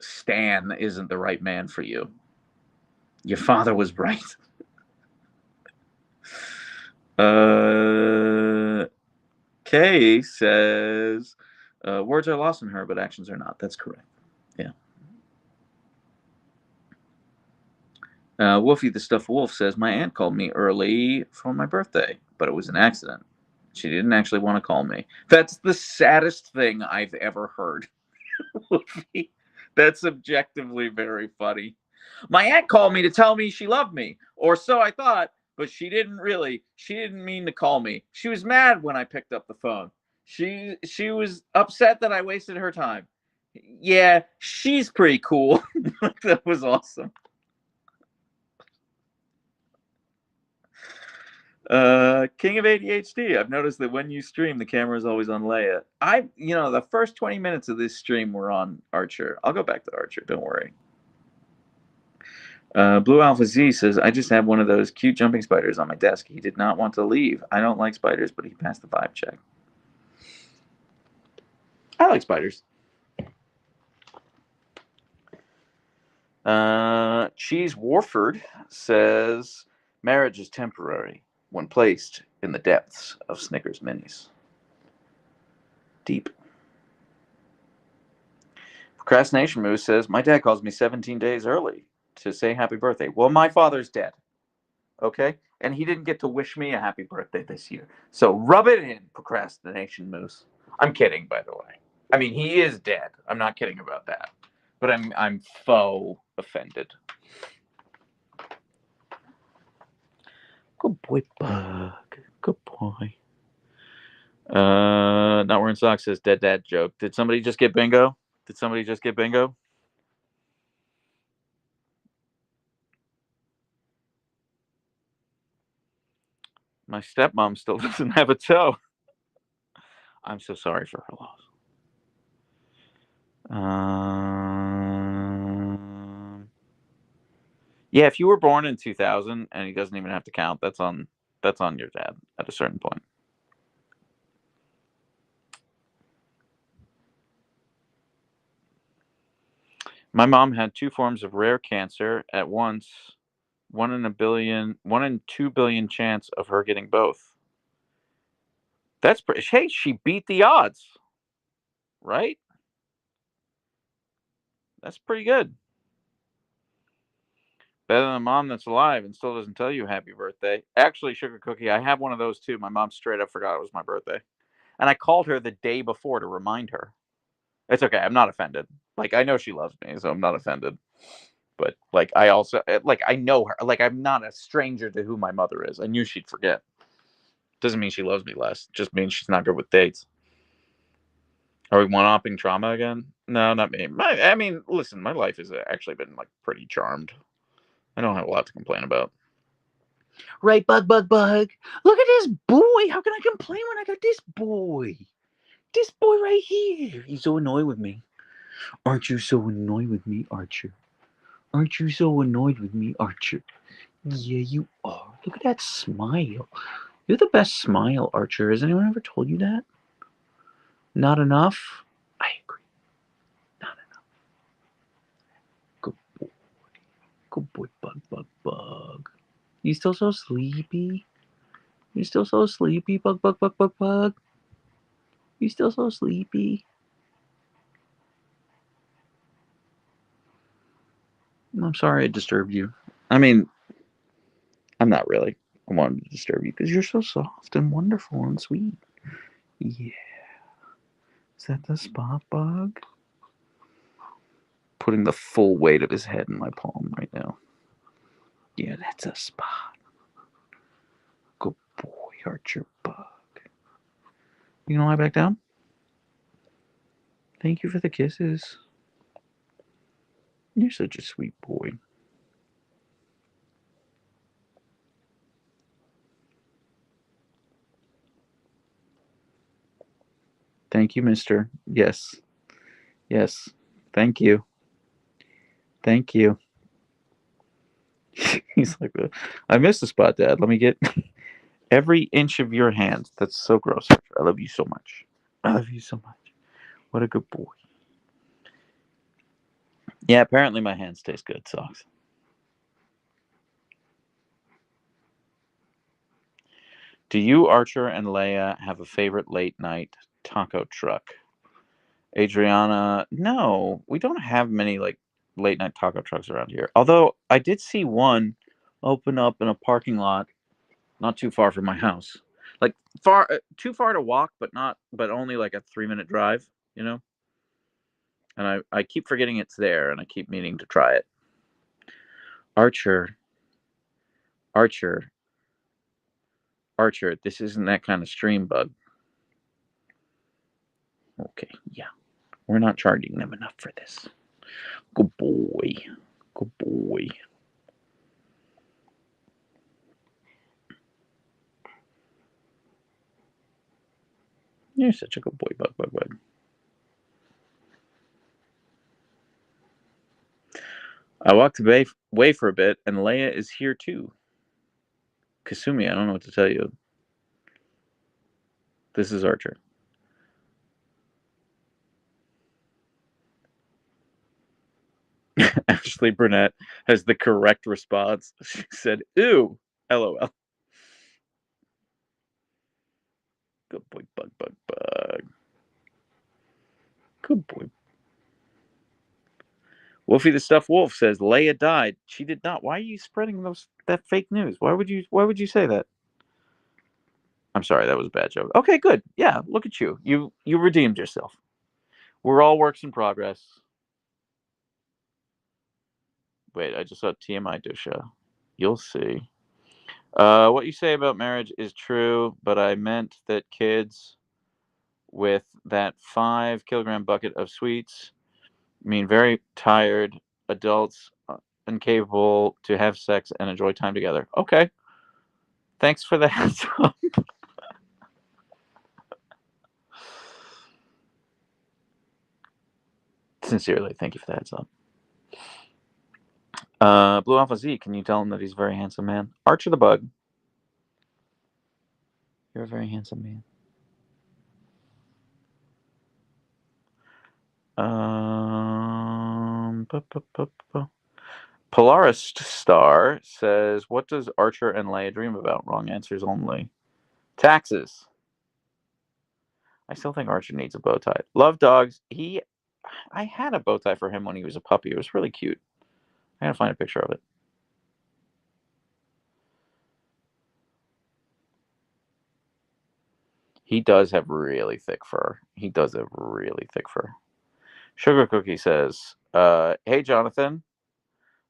Stan isn't the right man for you. Your father was right. Kay says, words are lost in her, but actions are not. That's correct. Yeah. Wolfie the Stuffed Wolf says, my aunt called me early for my birthday, but it was an accident. She didn't actually want to call me. That's the saddest thing I've ever heard. Wolfie, that's objectively very funny. My aunt called me to tell me she loved me, or so I thought, but she didn't really. She didn't mean to call me. She was mad when I picked up the phone. She was upset that I wasted her time. Yeah, she's pretty cool. That was awesome. King of ADHD. I've noticed that when you stream, the camera is always on Leia. The first 20 minutes of this stream were on Archer. I'll go back to Archer. Don't worry. Blue Alpha Z says, I just have one of those cute jumping spiders on my desk. He did not want to leave. I don't like spiders, but he passed the vibe check. I like spiders. Cheese Warford says, marriage is temporary when placed in the depths of Snickers minis. Deep. Procrastination Moose says, my dad calls me 17 days early to say happy birthday. Well, my father's dead. Okay? And he didn't get to wish me a happy birthday this year. So rub it in, Procrastination Moose. I'm kidding, by the way. I mean, he is dead. I'm not kidding about that. But I'm faux offended. Good boy, Bug. Good boy. Not wearing socks says dead dad joke. Did somebody just get bingo? My stepmom still doesn't have a toe. I'm so sorry for her loss. Yeah, if you were born in 2000 and he doesn't even have to count, that's on your dad at a certain point. My mom had 2 forms of rare cancer at once. 1 in 2 billion chance of her getting both. That's pretty. Hey, she beat the odds, right? That's pretty good. Better than a mom that's alive and still doesn't tell you happy birthday. Actually, Sugar Cookie, I have one of those too. My mom straight up forgot it was my birthday. And I called her the day before to remind her. It's okay. I'm not offended. Like, I know she loves me, so I'm not offended. But, like, I also, like, I know her. Like, I'm not a stranger to who my mother is. I knew she'd forget. Doesn't mean she loves me less. Just means she's not good with dates. Are we one-upping trauma again? No, not me. I mean, listen, my life has actually been, like, pretty charmed. I don't have a lot to complain about. Right, Bug. Look at this boy. How can I complain when I got this boy? This boy right here. He's so annoyed with me. Aren't you so annoyed with me, Archer? Aren't you so annoyed with me, Archer? Yeah, you are. Look at that smile. You're the best smile, Archer. Has anyone ever told you that? Not enough? I agree. Not enough. Good boy. Good boy, Bug. You still so sleepy? You still so sleepy, Bug? You still so sleepy? I'm sorry I disturbed you. I mean, I'm not really. I wanted to disturb you because you're so soft and wonderful and sweet. Yeah. Is that the spot bug? Putting the full weight of his head in my palm right now. Yeah, that's a spot. Good boy, Archer Bug. You gonna lie back down? Thank you for the kisses. You're such a sweet boy. Thank you, mister. Yes. Yes. Thank you. Thank you. He's like, I missed the spot, Dad. Let me get every inch of your hand. That's so gross, Archer. I love you so much. I love you so much. What a good boy. Yeah, apparently my hands taste good, Socks. Do you, Archer, and Leia have a favorite late night taco truck? Adriana, no, we don't have many like late night taco trucks around here. Although I did see one open up in a parking lot not too far from my house. Like far too far to walk, but only like a 3 minute drive, you know? And I keep forgetting it's there and I keep meaning to try it. Archer, Archer, Archer, this isn't that kind of stream, bud. Okay, yeah. We're not charging them enough for this. Good boy. Good boy. You're such a good boy, bug, bug, bug. I walked away for a bit, and Leia is here too. Kasumi, I don't know what to tell you. This is Archer. Ashley Burnett has the correct response. She said, "Ew, LOL." Good boy, bug, bug, bug. Good boy. Wolfie the Stuffed Wolf says Leia died. She did not. Why are you spreading that fake news? Why would you say that? I'm sorry, that was a bad joke. Okay, good. Yeah, look at you. You redeemed yourself. We're all works in progress. Wait, I just saw TMI Dusha. You'll see. What you say about marriage is true, but I meant that kids with that 5 kilogram bucket of sweets mean very tired adults, incapable to have sex and enjoy time together. Okay. Thanks for the heads up. Sincerely, thank you for the heads up. Blue Alpha Z, can you tell him that he's a very handsome man? Archer the Bug, you're a very handsome man. Polaris Star says, "What does Archer and Leia dream about?" Wrong answers only. Taxes. I still think Archer needs a bow tie. Love dogs. I had a bow tie for him when he was a puppy. It was really cute. I gotta find a picture of it. He does have really thick fur. He does have really thick fur. Sugar Cookie says, "Hey Jonathan,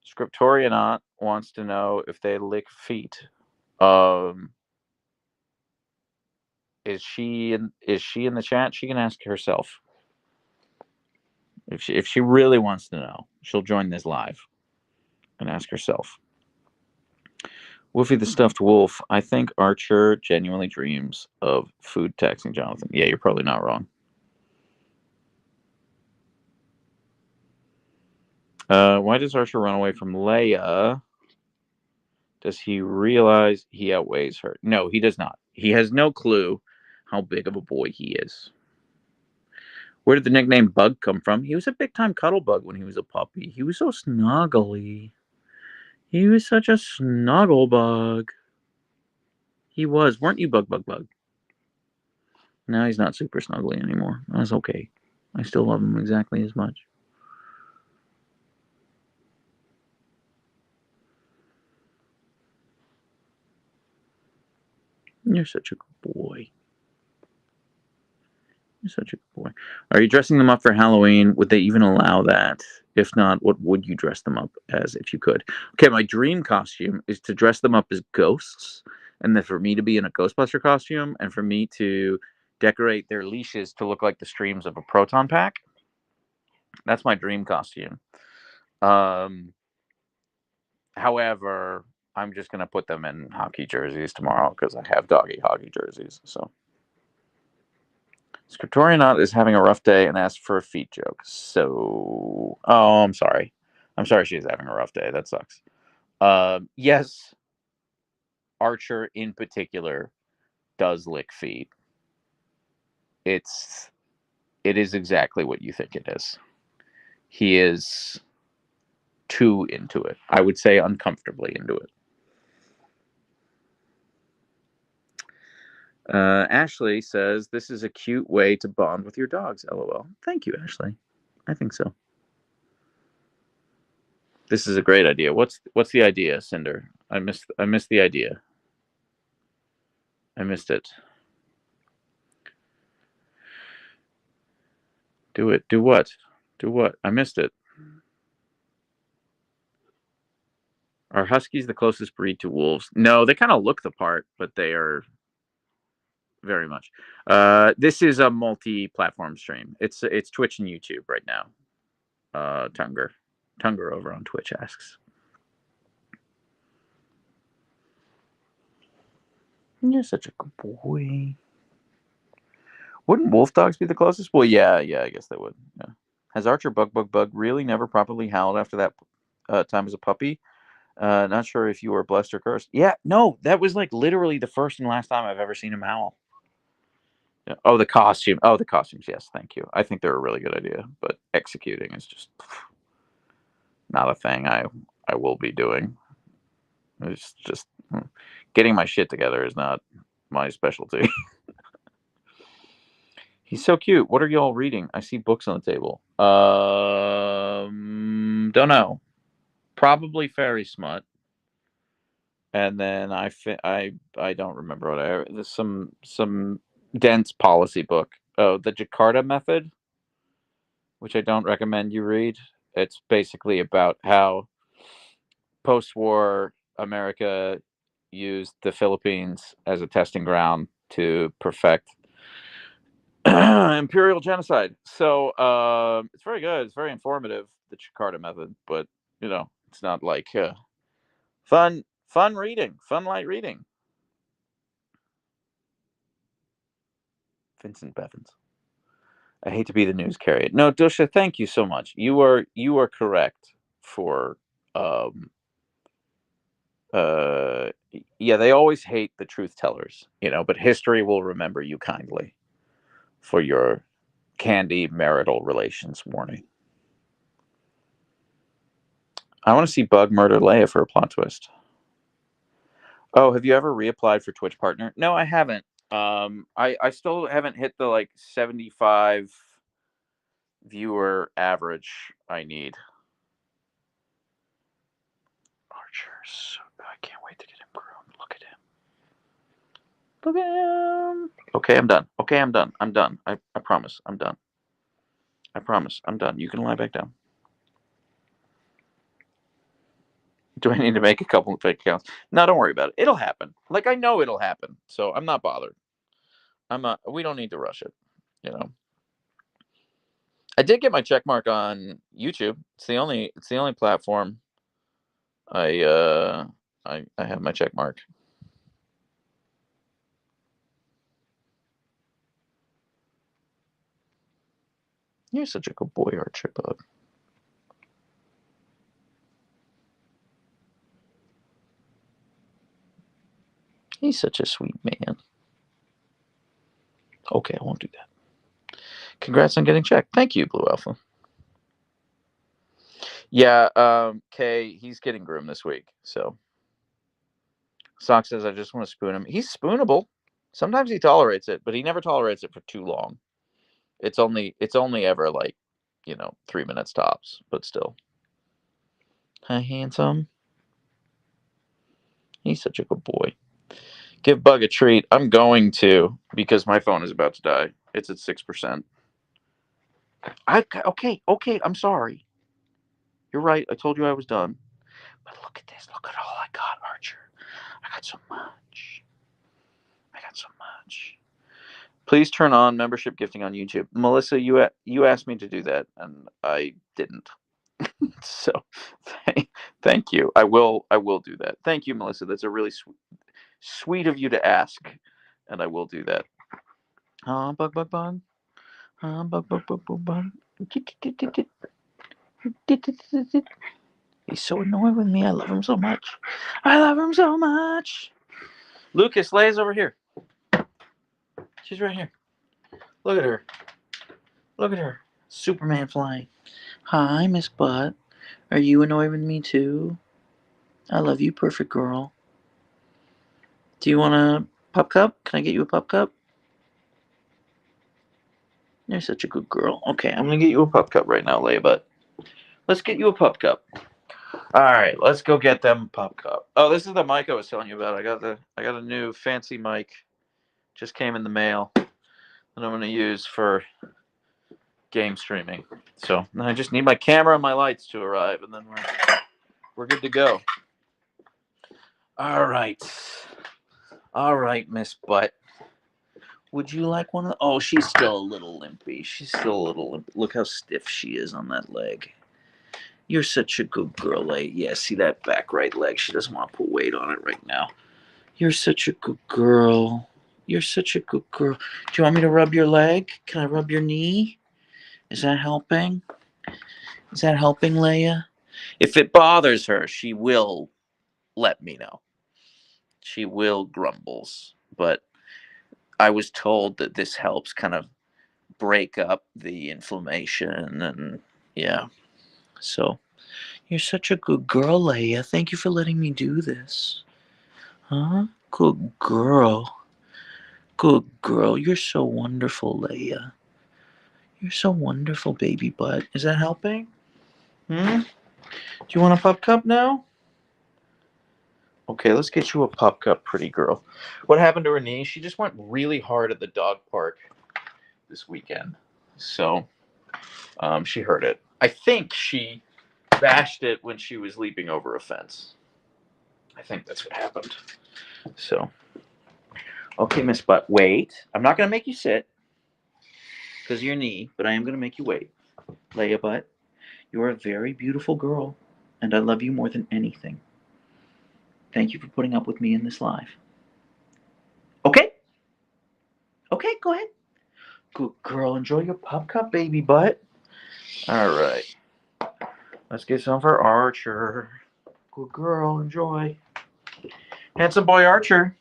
Scriptorianaut wants to know if they lick feet. Um, is she in the chat? She can ask herself. If she really wants to know, she'll join this live and ask herself." Wolfie the Stuffed Wolf, I think Archer genuinely dreams of food taxing Jonathan. Yeah, you're probably not wrong. Why does Archer run away from Leia? Does he realize he outweighs her? No, he does not. He has no clue how big of a boy he is. Where did the nickname Bug come from? He was a big time cuddle bug when he was a puppy. He was so snuggly. He was such a snuggle bug. He was. Weren't you, Bug, Bug, Bug? Now he's not super snuggly anymore. That's okay. I still love him exactly as much. You're such a good boy. You're such a good boy. Are you dressing them up for Halloween? Would they even allow that? If not, what would you dress them up as if you could? Okay, my dream costume is to dress them up as ghosts, and then for me to be in a Ghostbuster costume, and for me to decorate their leashes to look like the streams of a proton pack. That's my dream costume. Um, However, I'm just gonna put them in hockey jerseys tomorrow because I have doggy hockey jerseys. So Scriptorionaut is having a rough day and asked for a feet joke. So, oh, I'm sorry. I'm sorry she's having a rough day. That sucks. Yes, Archer in particular does lick feet. It's it is exactly what you think it is. He is too into it. I would say uncomfortably into it. Ashley says this is a cute way to bond with your dogs. LOL. Thank you, Ashley. I think so. This is a great idea. What's the idea, Cinder? I missed the idea. I missed it. Do it. Do what? Do what? I missed it. Are huskies the closest breed to wolves? No, they kind of look the part, but they are very much. This is a multi-platform stream. It's Twitch and YouTube right now. Tunger over on Twitch asks. You're such a good boy. Wouldn't wolf dogs be the closest? Well, yeah, I guess they would. Yeah. Has Archer Bug really never properly howled after that time as a puppy? Not sure if you were blessed or cursed. Yeah, no, that was like literally the first and last time I've ever seen him howl. Yeah. Oh, the costume. Oh, the costumes. Yes, thank you. I think they're a really good idea, but executing is just not a thing I will be doing. It's just getting my shit together is not my specialty. He's so cute. What are y'all reading? I see books on the table. Don't know. Probably fairy smut. And then I don't remember what there's some dense policy book. Oh, the Jakarta Method, which I don't recommend you read. It's basically about how post-war America used the Philippines as a testing ground to perfect imperial genocide. So it's very good. It's very informative, the Jakarta Method, but it's not like fun reading, fun light reading. Vincent Bevins. I hate to be the news carrier. No, Dusha, thank you so much. You are correct for yeah, they always hate the truth tellers, but history will remember you kindly for your candy marital relations warning. I want to see Bug murder Leia for a plot twist. Oh, have you ever reapplied for Twitch Partner? No, I haven't. I still haven't hit the 75 viewer average I need. Archers. I can't wait to get him groomed. Look at him. Look at him. Okay, I'm done. Okay, I'm done. I'm done. I promise. I'm done. I promise. I'm done. You can lie back down. Do I need to make a couple of fake accounts? No, don't worry about it. It'll happen. I know it'll happen. So I'm not bothered. We don't need to rush it. I did get my check mark on YouTube. It's the only platform I have my check mark. You're such a good boy, Archer Bug. He's such a sweet man. Okay, I won't do that. Congrats on getting checked. Thank you, Blue Alpha. Yeah, Kay, he's getting groomed this week. So Sock says I just want to spoon him. He's spoonable. Sometimes he tolerates it, but he never tolerates it for too long. It's only ever 3 minutes tops, but still. Hi, handsome. He's such a good boy. Give Bug a treat. I'm going to, because my phone is about to die. It's at 6%. Okay. I'm sorry. You're right. I told you I was done. But look at this. Look at all I got, Archer. I got so much. I got so much. Please turn on membership gifting on YouTube. Melissa, you asked me to do that, and I didn't. So, thank you. I will do that. Thank you, Melissa. That's a really sweet of you to ask, and I will do that. Bug, bug, bug. Bug, bug, bug, bug, bug. He's so annoying with me. I love him so much. I love him so much. Lucas, Leia's over here. She's right here. Look at her. Look at her. Superman flying. Hi, Miss Butt. Are you annoyed with me too? I love you, perfect girl. Do you want a pup cup? Can I get you a pup cup? You're such a good girl. Okay, I'm gonna get you a pup cup right now, Leia, but let's get you a pup cup. Alright, let's go get them pup cup. Oh, this is the mic I was telling you about. I got a new fancy mic. Just came in the mail that I'm gonna use for game streaming. So I just need my camera and my lights to arrive, and then we're good to go. Alright. Alright, Miss Butt. Would you like one of the... Oh, she's still a little limpy. She's still a little limpy. Look how stiff she is on that leg. You're such a good girl, Leia. Yeah, see that back right leg? She doesn't want to put weight on it right now. You're such a good girl. You're such a good girl. Do you want me to rub your leg? Can I rub your knee? Is that helping? Is that helping, Leia? If it bothers her, she will let me know. She will grumbles. But I was told that this helps kind of break up the inflammation, and yeah. So, you're such a good girl, Leia. Thank you for letting me do this. Huh? Good girl. Good girl. You're so wonderful, Leia. You're so wonderful, baby butt. Is that helping? Do you want a pup cup now? Okay, let's get you a pup cup, pretty girl. What happened to her knee? She just went really hard at the dog park this weekend. So, she hurt it. I think she bashed it when she was leaping over a fence. I think that's what happened. So, okay, Miss Butt, wait. I'm not going to make you sit because of your knee, but I am going to make you wait. Leia Butt, you're a very beautiful girl, and I love you more than anything. Thank you for putting up with me in this live. Okay? Okay, go ahead. Good girl. Enjoy your pup cup, baby butt. All right. Let's get some for Archer. Good girl. Enjoy. Handsome boy Archer.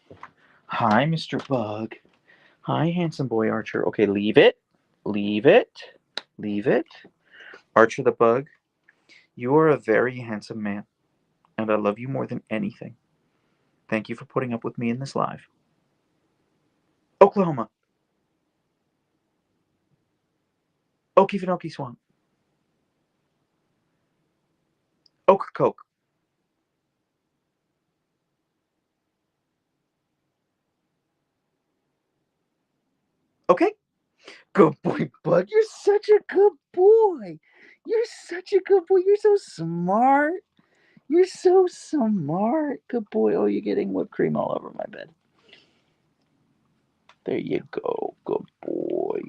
Hi, Mr. Bug. Hi, handsome boy Archer. Okay, leave it. Leave it. Leave it. Archer the Bug, you are a very handsome man, and I love you more than anything. Thank you for putting up with me in this live. Oklahoma. Okefenokee Swamp. Ocracoke. Okay. Good boy, Bug. You're such a good boy. You're such a good boy. You're so smart. You're so smart. Good boy. Oh, you're getting whipped cream all over my bed. There you go. Good boy.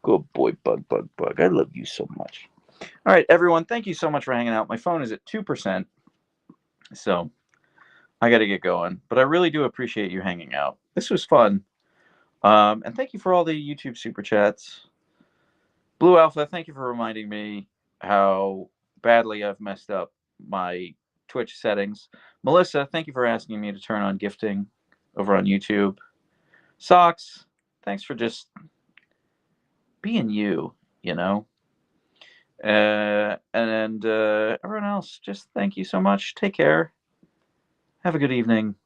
Good boy, Bug, Bug, Bug. I love you so much. All right, everyone. Thank you so much for hanging out. My phone is at 2%. So I got to get going. But I really do appreciate you hanging out. This was fun. And thank you for all the YouTube super chats. Blue Alpha, thank you for reminding me how badly I've messed up my Twitch settings. Melissa, thank you for asking me to turn on gifting over on YouTube. Socks, thanks for just being you, you know. And everyone else, just thank you so much. Take care. Have a good evening.